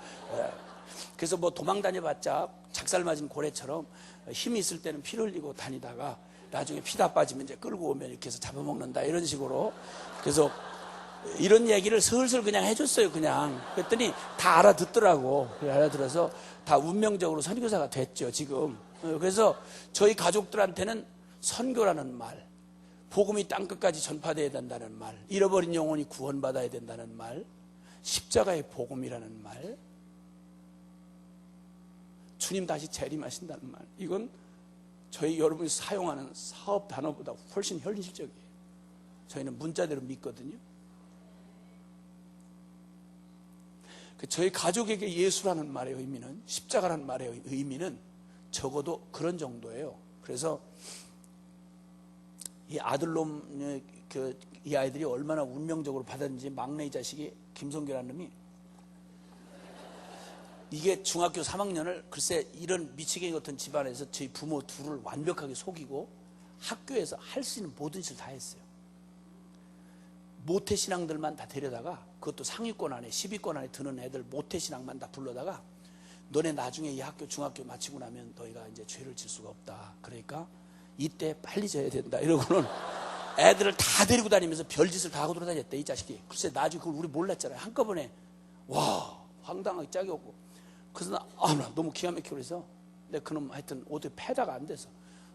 그래서 뭐 도망 다녀봤자 작살 맞은 고래처럼 힘이 있을 때는 피를 흘리고 다니다가 나중에 피 다 빠지면 이제 끌고 오면 이렇게 해서 잡아먹는다. 이런 식으로. 그래서 이런 얘기를 슬슬 그냥 해줬어요. 그냥. 그랬더니 다 알아듣더라고. 알아들어서 다 운명적으로 선교사가 됐죠. 지금. 그래서 저희 가족들한테는 선교라는 말, 복음이 땅끝까지 전파되어야 된다는 말, 잃어버린 영혼이 구원받아야 된다는 말, 십자가의 복음이라는 말, 주님 다시 재림하신다는 말, 이건 저희 여러분이 사용하는 사업 단어보다 훨씬 현실적이에요. 저희는 문자대로 믿거든요. 저희 가족에게 예수라는 말의 의미는, 십자가라는 말의 의미는 적어도 그런 정도예요. 그래서 이 아들놈, 이 아이들이 얼마나 운명적으로 받았는지, 막내 이 자식이 김성규라는 놈이, 이게 중학교 3학년을 글쎄 이런 미치겠이 같은 집안에서 저희 부모 둘을 완벽하게 속이고 학교에서 할 수 있는 모든 짓을 다 했어요. 모태신앙들만 다 데려다가, 그것도 상위권 안에 10위권 안에 드는 애들 모태신앙만 다 불러다가, 너네 나중에 이 학교 중학교 마치고 나면 너희가 이제 죄를 질 수가 없다. 그러니까 이때 빨리 져야 된다 이러고는 애들을 다 데리고 다니면서 별짓을 다 하고 돌아다녔대 이 자식이. 글쎄 나중에 그걸 우리 몰랐잖아요. 한꺼번에 와 황당하게 짝이 오고. 그래서 나 너무 기가 막히고 그래서 근데 그놈 하여튼 어떻게 패다가 안 돼서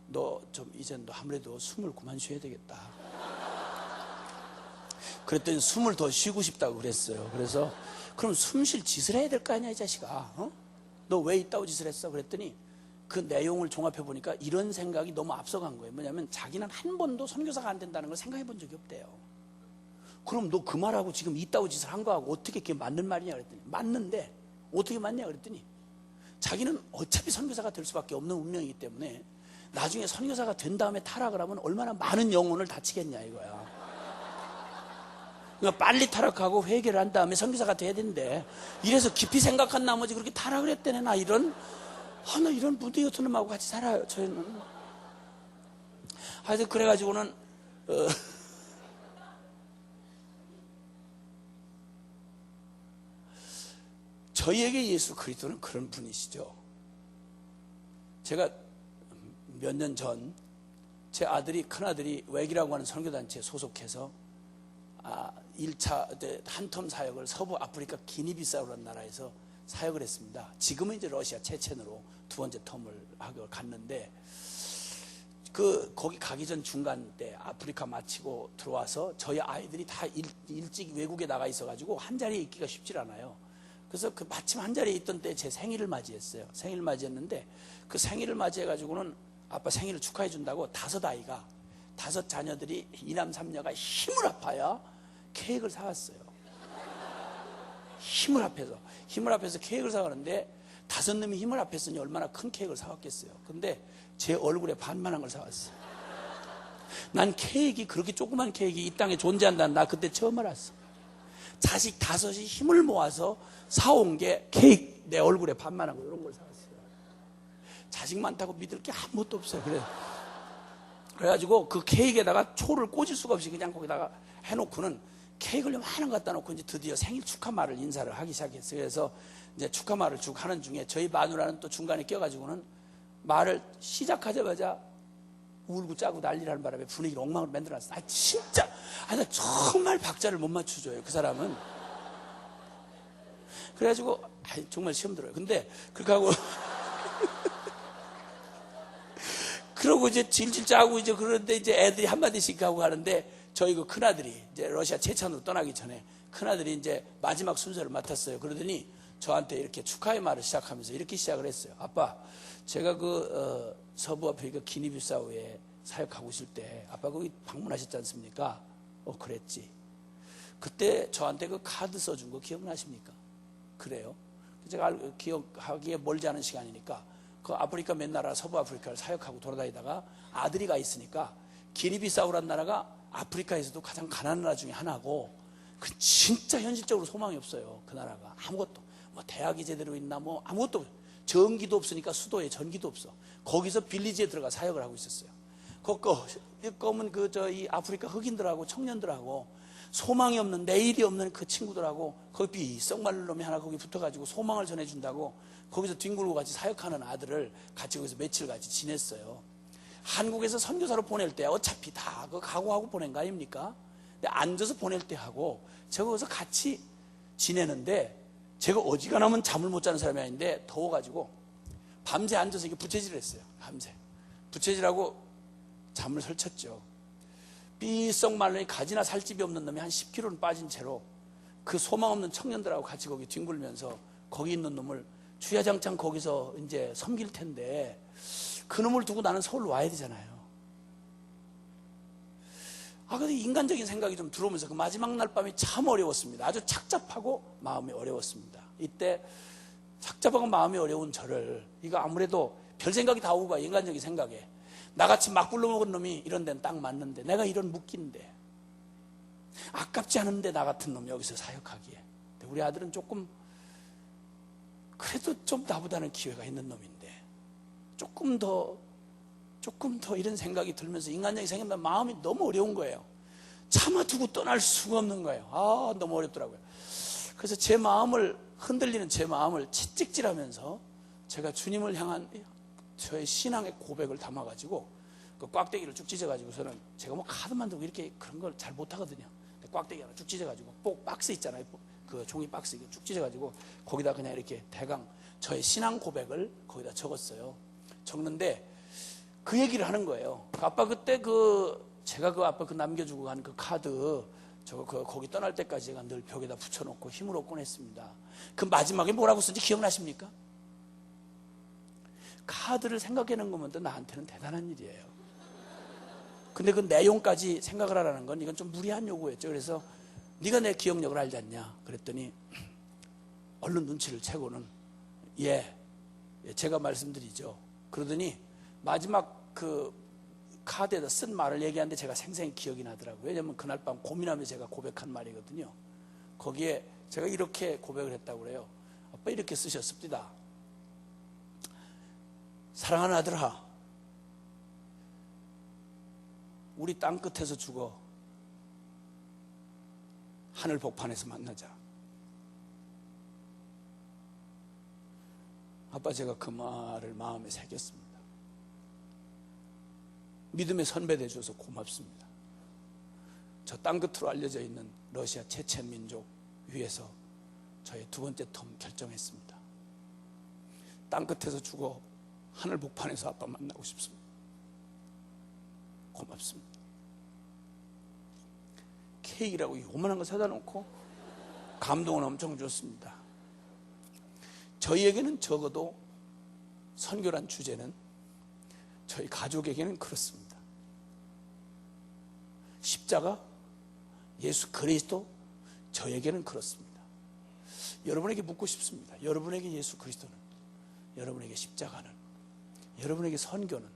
너 좀 이젠 너 아무래도 숨을 그만 쉬어야 되겠다. 그랬더니 숨을 더 쉬고 싶다고 그랬어요. 그래서 그럼 숨 쉴 짓을 해야 될 거 아니야 이 자식아. 너 왜 이따위 짓을 했어? 그랬더니 그 내용을 종합해 보니까 이런 생각이 너무 앞서간 거예요. 뭐냐면 자기는 한 번도 선교사가 안 된다는 걸 생각해 본 적이 없대요. 그럼 너 그 말하고 지금 이따위 짓을 한 거하고 어떻게 그게 맞는 말이냐 그랬더니 맞는데 어떻게 맞냐 그랬더니 자기는 어차피 선교사가 될 수밖에 없는 운명이기 때문에 나중에 선교사가 된 다음에 타락을 하면 얼마나 많은 영혼을 다치겠냐 이거야. 그러니까 빨리 타락하고 회개를 한 다음에 선교사가 돼야 된대. 이래서 깊이 생각한 나머지 그렇게 타락을 했대네. 나 이런 분이 같은 놈하고 같이 살아요 저희는. 하여튼 그래가지고는 저희에게 예수 그리스도는 그런 분이시죠. 제가 몇 년 전 제 큰아들이 웩이라고 하는 선교단체에 소속해서 1차 한텀 사역을 서부 아프리카 기니비사우라는 나라에서 사역을 했습니다. 지금은 이제 러시아 체첸으로 두 번째 텀을 하고 갔는데 거기 가기 전 중간 때 아프리카 마치고 들어와서 저희 아이들이 다 일찍 외국에 나가 있어가지고 한 자리에 있기가 쉽질 않아요. 그래서 그 마침 한 자리에 있던 때 제 생일을 맞이했어요. 생일을 맞이했는데 그 생일을 맞이해가지고는 아빠 생일을 축하해 준다고 5 자녀들이 2남 3녀가 힘을 아파야 케이크를 사왔어요. 힘을 합해서 케이크를 사왔는데 5놈이 힘을 합했으니 얼마나 큰 케이크를 사왔겠어요. 근데 제 얼굴에 반만한 걸 사왔어요. 난 케이크 그렇게 조그만 케이크 이 땅에 존재한다는 나 그때 처음 알았어. 자식 5이 힘을 모아서 사온 게 케이크 내 얼굴에 반만한 거 이런 걸 사왔어요. 자식 많다고 믿을 게 아무것도 없어요. 그래가지고 그 케이크에다가 초를 꽂을 수가 없이 그냥 거기다가 해놓고는 케이크를 요만한 거 갖다 놓고 이제 드디어 생일 축하 말을 인사를 하기 시작했어요. 그래서 이제 축하 말을 쭉 하는 중에 저희 마누라는 또 중간에 껴가지고는 말을 시작하자마자 울고 짜고 난리를 하는 바람에 분위기를 엉망으로 만들어놨어. 진짜 나 정말 박자를 못 맞춰줘요 그 사람은. 그래가지고 정말 시험 들어요. 근데 그렇게 하고 그러고 이제 질질 짜고 이제 그러는데 이제 애들이 한마디씩 하고 가는데 저희 그 큰아들이 이제 러시아 체천으로 떠나기 전에 큰아들이 이제 마지막 순서를 맡았어요. 그러더니 저한테 이렇게 축하의 말을 시작하면서 이렇게 시작을 했어요. 아빠, 제가 서부 아프리카 기니비사우에 사역하고 있을 때 아빠 거기 방문하셨지 않습니까? 그랬지. 그때 저한테 그 카드 써준 거 기억나십니까? 그래요. 제가 기억하기에 멀지 않은 시간이니까 그 아프리카 몇 나라 서부 아프리카를 사역하고 돌아다니다가 아들이 가 있으니까 기니비사우란 나라가 아프리카에서도 가장 가난한 나라 중에 하나고 그 진짜 현실적으로 소망이 없어요. 그 나라가 아무것도 뭐 대학이 제대로 있나 뭐 아무것도 없어요. 전기도 없으니까 수도에 전기도 없어. 거기서 빌리지에 들어가 사역을 하고 있었어요. 검은 이 아프리카 흑인들하고 청년들하고 소망이 없는 내일이 없는 그 친구들하고 거기 삐썩 마른 놈이 하나 거기 붙어가지고 소망을 전해준다고 거기서 뒹굴고 같이 사역하는 아들을 같이 거기서 며칠 같이 지냈어요. 한국에서 선교사로 보낼 때 어차피 다 그 각오하고 보낸 거 아닙니까? 근데 앉아서 보낼 때 하고 제가 거기서 같이 지내는데 제가 어지간하면 잠을 못 자는 사람이 아닌데 더워가지고 밤새 앉아서 이게 부채질을 했어요. 밤새 부채질하고 잠을 설쳤죠. 삐썩 말르니 가지나 살집이 없는 놈이 한 10kg는 빠진 채로 그 소망 없는 청년들하고 같이 거기 뒹굴면서 거기 있는 놈을 주야장창 거기서 이제 섬길 텐데 그 놈을 두고 나는 서울로 와야 되잖아요. 근데 인간적인 생각이 좀 들어오면서 그 마지막 날 밤이 참 어려웠습니다. 아주 착잡하고 마음이 어려웠습니다. 이때 착잡하고 마음이 어려운 저를 이거 아무래도 별 생각이 다 오고 가 인간적인 생각에 나같이 막 불러먹은 놈이 이런 데는 딱 맞는데 내가 이런 묶인데 아깝지 않은데 나 같은 놈이 여기서 사역하기에 우리 아들은 조금 그래도 좀 나보다는 기회가 있는 놈인데 조금 더 이런 생각이 들면서 인간적인 생각이 마음이 너무 어려운 거예요. 참아두고 떠날 수가 없는 거예요. 너무 어렵더라고요. 그래서 제 마음을 흔들리는 제 마음을 채찍질하면서 제가 주님을 향한 저의 신앙의 고백을 담아가지고 그 꽉대기를 쭉 찢어가지고서는 제가 뭐 카드 만들고 이렇게 그런 걸 잘 못하거든요. 꽉대기 하나 쭉 찢어가지고 꼭 박스 있잖아요. 그 종이 박스 쭉 찢어가지고 거기다 그냥 이렇게 대강 저의 신앙 고백을 거기다 적었어요. 적는데 그 얘기를 하는 거예요. 아빠 그때 제가 아빠 남겨주고 간 그 카드 거기 떠날 때까지 제가 늘 벽에다 붙여놓고 힘으로 꺼냈습니다. 그 마지막에 뭐라고 쓴지 기억나십니까? 카드를 생각해낸 거면 또 나한테는 대단한 일이에요. 근데 그 내용까지 생각을 하라는 건 이건 좀 무리한 요구였죠. 그래서 네가 내 기억력을 알지 않냐 그랬더니 얼른 눈치를 채고는 제가 말씀드리죠. 그러더니 마지막 그 카드에다 쓴 말을 얘기하는데 제가 생생히 기억이 나더라고요. 왜냐면 그날 밤 고민하면서 제가 고백한 말이거든요. 거기에 제가 이렇게 고백을 했다고 그래요. 아빠 이렇게 쓰셨습니다. 사랑하는 아들아, 우리 땅 끝에서 죽어 하늘 복판에서 만나자. 아빠 제가 그 말을 마음에 새겼습니다. 믿음의 선배돼 주셔서 고맙습니다. 저 땅 끝으로 알려져 있는 러시아 체첸 민족 위해서 저의 두 번째 텀 결정했습니다. 땅 끝에서 죽어 하늘 복판에서 아빠 만나고 싶습니다. 고맙습니다. 케이크라고 요만한 거 사다 놓고 감동은 엄청 줬습니다. 저희에게는 적어도 선교란 주제는 저희 가족에게는 그렇습니다. 십자가, 예수 그리스도, 저에게는 그렇습니다. 여러분에게 묻고 싶습니다. 여러분에게 예수 그리스도는, 여러분에게 십자가는, 여러분에게 선교는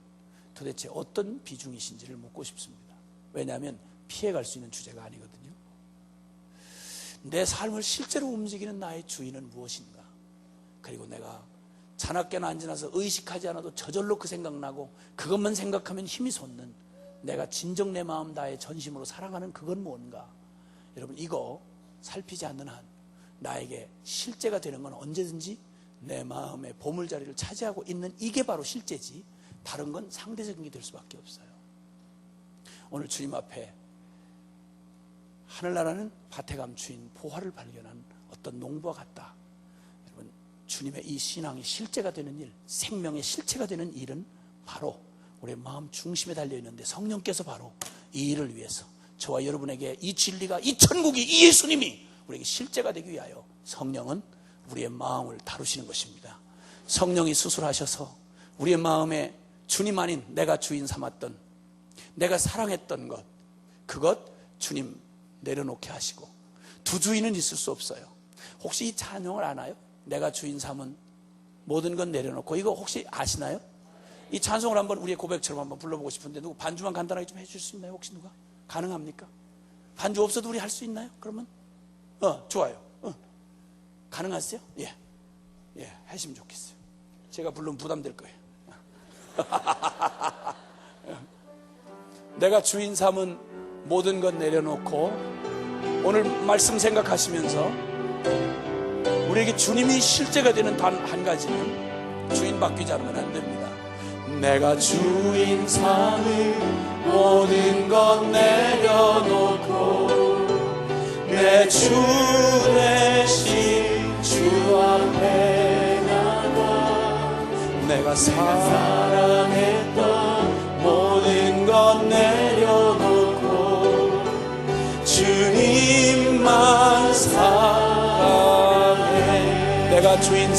도대체 어떤 비중이신지를 묻고 싶습니다. 왜냐하면 피해갈 수 있는 주제가 아니거든요. 내 삶을 실제로 움직이는 나의 주인은 무엇인가? 그리고 내가 자나깨나 앉아나서 의식하지 않아도 저절로 그 생각나고 그것만 생각하면 힘이 솟는 내가 진정 내 마음 다해 전심으로 사랑하는 그건 뭔가? 여러분 이거 살피지 않는 한 나에게 실제가 되는 건 언제든지 내 마음의 보물자리를 차지하고 있는 이게 바로 실제지 다른 건 상대적인 게 될 수밖에 없어요. 오늘 주님 앞에 하늘나라는 밭에 감추인 보화를 발견한 어떤 농부와 같다. 여러분 주님의 이 신앙이 실제가 되는 일, 생명의 실체가 되는 일은 바로 우리의 마음 중심에 달려있는데 성령께서 바로 이 일을 위해서 저와 여러분에게 이 진리가, 이 천국이, 이 예수님이 우리에게 실제가 되기 위하여 성령은 우리의 마음을 다루시는 것입니다. 성령이 수술하셔서 우리의 마음에 주님 아닌 내가 주인 삼았던, 내가 사랑했던 것, 그것 주님 내려놓게 하시고 두 주인은 있을 수 없어요. 혹시 이 찬양을 아나요? 내가 주인 삼은 모든 건 내려놓고, 이거 혹시 아시나요? 이 찬송을 한번 우리의 고백처럼 한번 불러보고 싶은데 누구 반주만 간단하게 좀 해줄 수 있나요? 혹시 누가? 가능합니까? 반주 없어도 우리 할 수 있나요? 그러면? 좋아요. 가능하세요? 예, 하시면 좋겠어요. 제가 부르면 부담될 거예요. 내가 주인 삼은 모든 것 내려놓고, 오늘 말씀 생각하시면서 우리에게 주님이 실제가 되는 단 한 가지는 주인 바뀌지 않으면 안 됩니다. 내가 주인 삼은 모든 것 내려놓고 내 주 대신 주 앞에 나가 내가 사랑했던 모든 것 내려놓고 주님만 사랑해. 내가 주인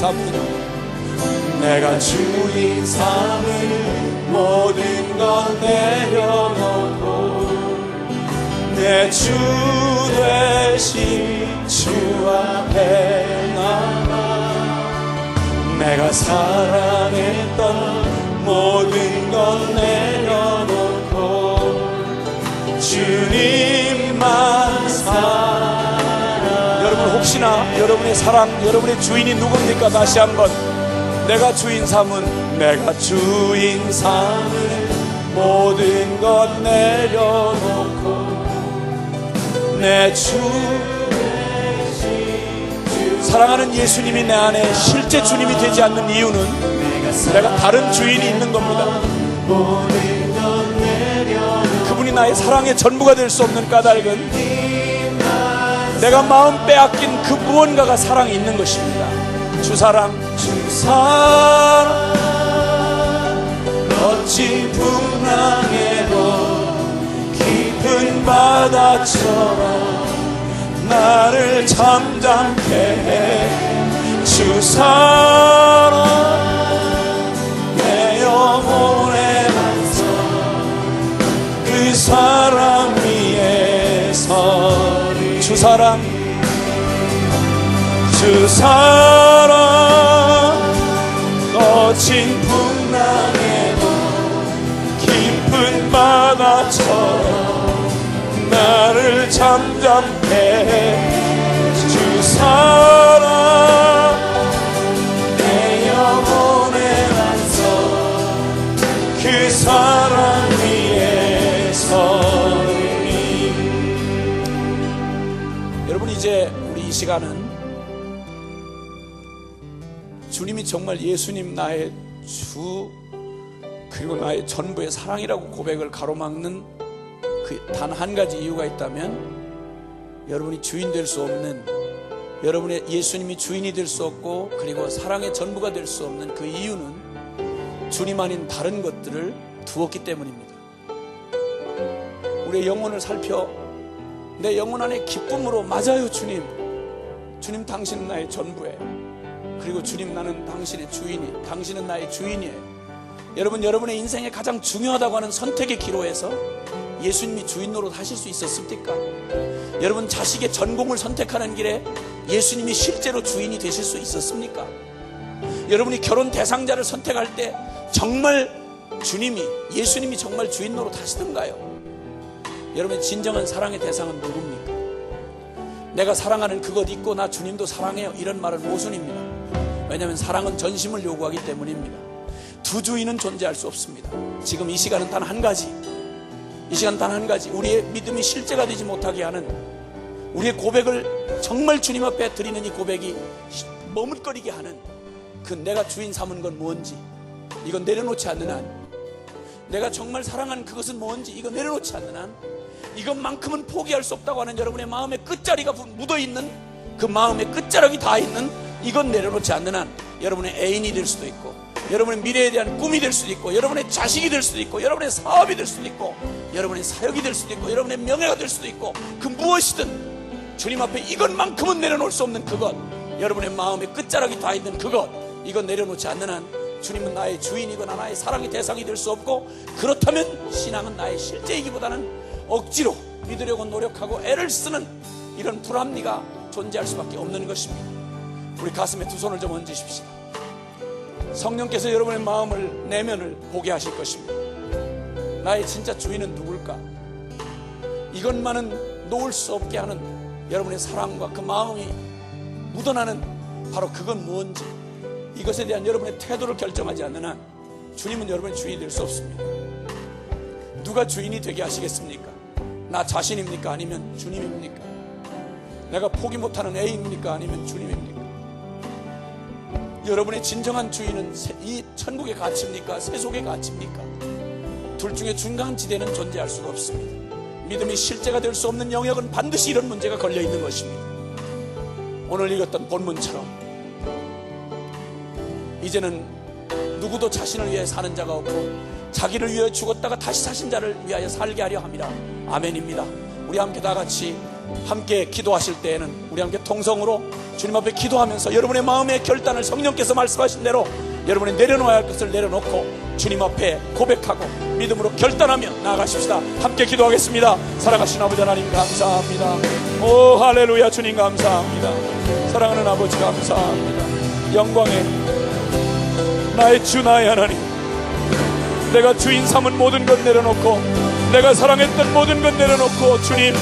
삼은 모든 것 내려놓고 내 주 대신 주 앞에 나가 내가 사랑했던 모든 것 내려놓고 주님만 사랑해. 여러분 혹시나 여러분의 사랑, 여러분의 주인이 누굽니까? 다시 한번 내가 주인 삼은 모든 것 내려놓고 내 주 사랑하는 예수님이 내 안에 실제 주님이 되지 않는 이유는 내가 다른 주인이 있는 겁니다. 모든 것 나의 사랑의 전부가 될 수 없는 까닭은 내가 마음 빼앗긴 그 무언가가 사랑에 있는 것입니다. 주사랑, 주사랑, 거친 풍랑에도 깊은 바다처럼 나를 잠잠케 해. 주사랑, 내 영혼의 반석, 그 사랑 위에 서리. 주사랑, 주사랑, 거친 풍랑에도 깊은 바다처럼 나를 잠잠케 해. 주사랑, 내 영혼의 반석, 그 사랑 위에 서리. 여러분, 이제 우리 이 시간은 주님이 정말 예수님 나의 주 그리고 나의 전부의 사랑이라고 고백을 가로막는 그 단 한 가지 이유가 있다면, 여러분이 주인 될 수 없는, 여러분의 예수님이 주인이 될 수 없고 그리고 사랑의 전부가 될 수 없는 그 이유는 주님 아닌 다른 것들을 두었기 때문입니다. 우리의 영혼을 살펴 내 영혼 안에 기쁨으로, 맞아요 주님, 주님 당신은 나의 전부예요. 그리고 주님, 나는 당신의 주인이, 당신은 나의 주인이에요. 여러분, 여러분의 인생에 가장 중요하다고 하는 선택의 기로에서 예수님이 주인 노릇 하실 수 있었습니까? 여러분, 자식의 전공을 선택하는 길에 예수님이 실제로 주인이 되실 수 있었습니까? 여러분이 결혼 대상자를 선택할 때 정말 주님이, 예수님이 정말 주인 노릇 하시던가요? 여러분의 진정한 사랑의 대상은 누굽니까? 내가 사랑하는 그것 있고 나 주님도 사랑해요, 이런 말은 모순입니다. 왜냐하면 사랑은 전심을 요구하기 때문입니다. 두 주인은 존재할 수 없습니다. 지금 이 시간은 단 한 가지, 이 시간 단 한 가지, 우리의 믿음이 실제가 되지 못하게 하는, 우리의 고백을 정말 주님 앞에 드리는 이 고백이 머뭇거리게 하는 그 내가 주인 삼은 건 뭔지 이건 내려놓지 않는 한, 내가 정말 사랑하는 그것은 뭔지 이거 내려놓지 않는 한, 이것만큼은 포기할 수 없다고 하는 여러분의 마음의 끝자리가 묻어있는, 그 마음의 끝자락이 다 있는 이건 내려놓지 않는 한, 여러분의 애인이 될 수도 있고, 여러분의 미래에 대한 꿈이 될 수도 있고, 여러분의 자식이 될 수도 있고, 여러분의 사업이 될 수도 있고, 여러분의 사역이 될 수도 있고, 여러분의 명예가 될 수도 있고, 그 무엇이든 주님 앞에 이것만큼은 내려놓을 수 없는 그것, 여러분의 마음의 끝자락이 다 있는 그것, 이건 내려놓지 않는 한 주님은 나의 주인이거나 나의 사랑의 대상이 될 수 없고, 그렇다면 신앙은 나의 실제이기보다는 억지로 믿으려고 노력하고 애를 쓰는 이런 불합리가 존재할 수밖에 없는 것입니다. 우리 가슴에 두 손을 좀 얹으십시다. 성령께서 여러분의 마음을, 내면을 보게 하실 것입니다. 나의 진짜 주인은 누굴까? 이것만은 놓을 수 없게 하는 여러분의 사랑과 그 마음이 묻어나는 바로 그건 뭔지, 이것에 대한 여러분의 태도를 결정하지 않는 한 주님은 여러분의 주인이 될 수 없습니다. 누가 주인이 되게 하시겠습니까? 나 자신입니까? 아니면 주님입니까? 내가 포기 못하는 애인입니까? 아니면 주님입니까? 여러분의 진정한 주인은 이 천국의 가치입니까? 세속의 가치입니까? 둘 중에 중간지대는 존재할 수가 없습니다. 믿음이 실제가 될 수 없는 영역은 반드시 이런 문제가 걸려있는 것입니다. 오늘 읽었던 본문처럼 이제는 누구도 자신을 위해 사는 자가 없고 자기를 위해 죽었다가 다시 사신 자를 위하여 살게 하려 함이라. 아멘입니다. 우리 함께 다 같이 함께 기도하실 때에는 우리 함께 통성으로 주님 앞에 기도하면서 여러분의 마음의 결단을 성령께서 말씀하신 대로 여러분이 내려놓아야 할 것을 내려놓고 주님 앞에 고백하고 믿음으로 결단하며 나아가십시다. 함께 기도하겠습니다. 살아가신 아버지 하나님 감사합니다. 오 할렐루야. 주님 감사합니다. 사랑하는 아버지 감사합니다. 영광의 나의 주 나의 하나님, 내가 주인 삼은 모든 것 내려놓고 내가 사랑했던 모든 것 내려놓고 주님,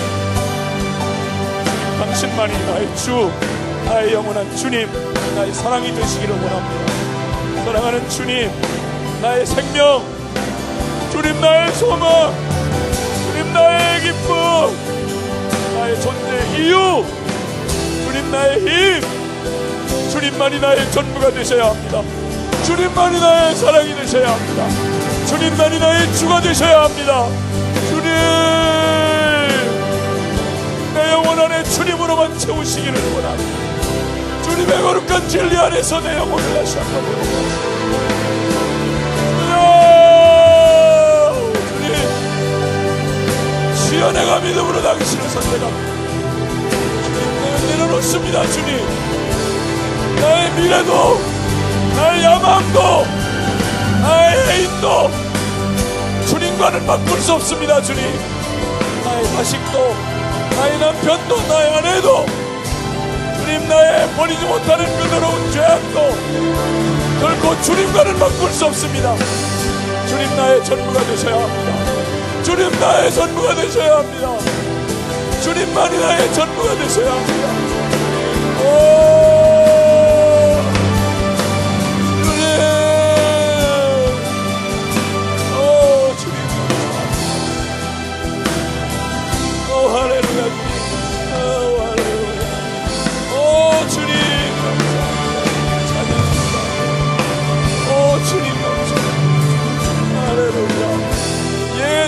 당신만이 나의 주, 나의 영원한 주님, 나의 사랑이 되시기를 원합니다. 사랑하는 주님, 나의 생명, 주님 나의 소망, 주님 나의 기쁨, 나의 존재 이유, 주님 나의 힘, 주님만이 나의 전부가 되셔야 합니다. 주님만이 나의 사랑이 되셔야 합니다. 주님만이 나의 주가 되셔야 합니다. 주님, 안에 주님으로만 채우시기를 원합니다. 주님의 거룩한 진리 안에서 내 영혼을 다시 한번 회복하시옵소서. 주님, 주여 내가 믿음으로 당신을 선택합니다. 주님, 내가 내려놓습니다. 주님, 나의 미래도, 나의 야망도, 나의 애인도 주님과는 바꿀 수 없습니다. 주님, 나의 자식도, 나의 남편도, 나의 아내도, 주님, 나의 버리지 못하는 그 더러운 죄악도 결코 주님과는 바꿀 수 없습니다. 주님, 나의 전부가 되셔야 합니다. 주님, 나의 전부가 되셔야 합니다. 주님만이 나의 전부가 되셔야 합니다.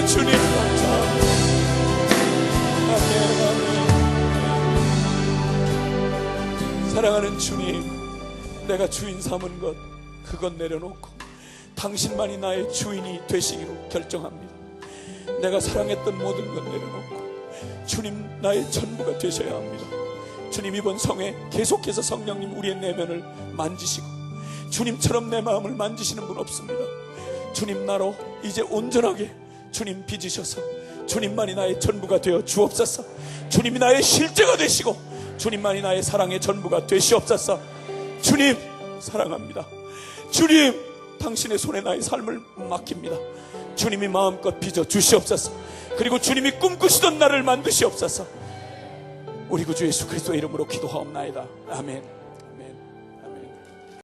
주님 감사합니다. 아멘. 사랑하는 주님, 내가 주인 삼은 것 그것 내려놓고 당신만이 나의 주인이 되시기로 결정합니다. 내가 사랑했던 모든 것 내려놓고 주님 나의 전부가 되셔야 합니다. 주님, 이번 성에 계속해서 성령님 우리의 내면을 만지시고 주님처럼 내 마음을 만지시는 분 없습니다. 주님, 나로 이제 온전하게 주님 빚으셔서 주님만이 나의 전부가 되어 주옵소서. 주님이 나의 실제가 되시고 주님만이 나의 사랑의 전부가 되시옵소서. 주님 사랑합니다. 주님, 당신의 손에 나의 삶을 맡깁니다. 주님이 마음껏 빚어 주시옵소서. 그리고 주님이 꿈꾸시던 나를 만드시옵소서. 우리 구주 예수 그리스도의 이름으로 기도하옵나이다. 아멘. 아멘.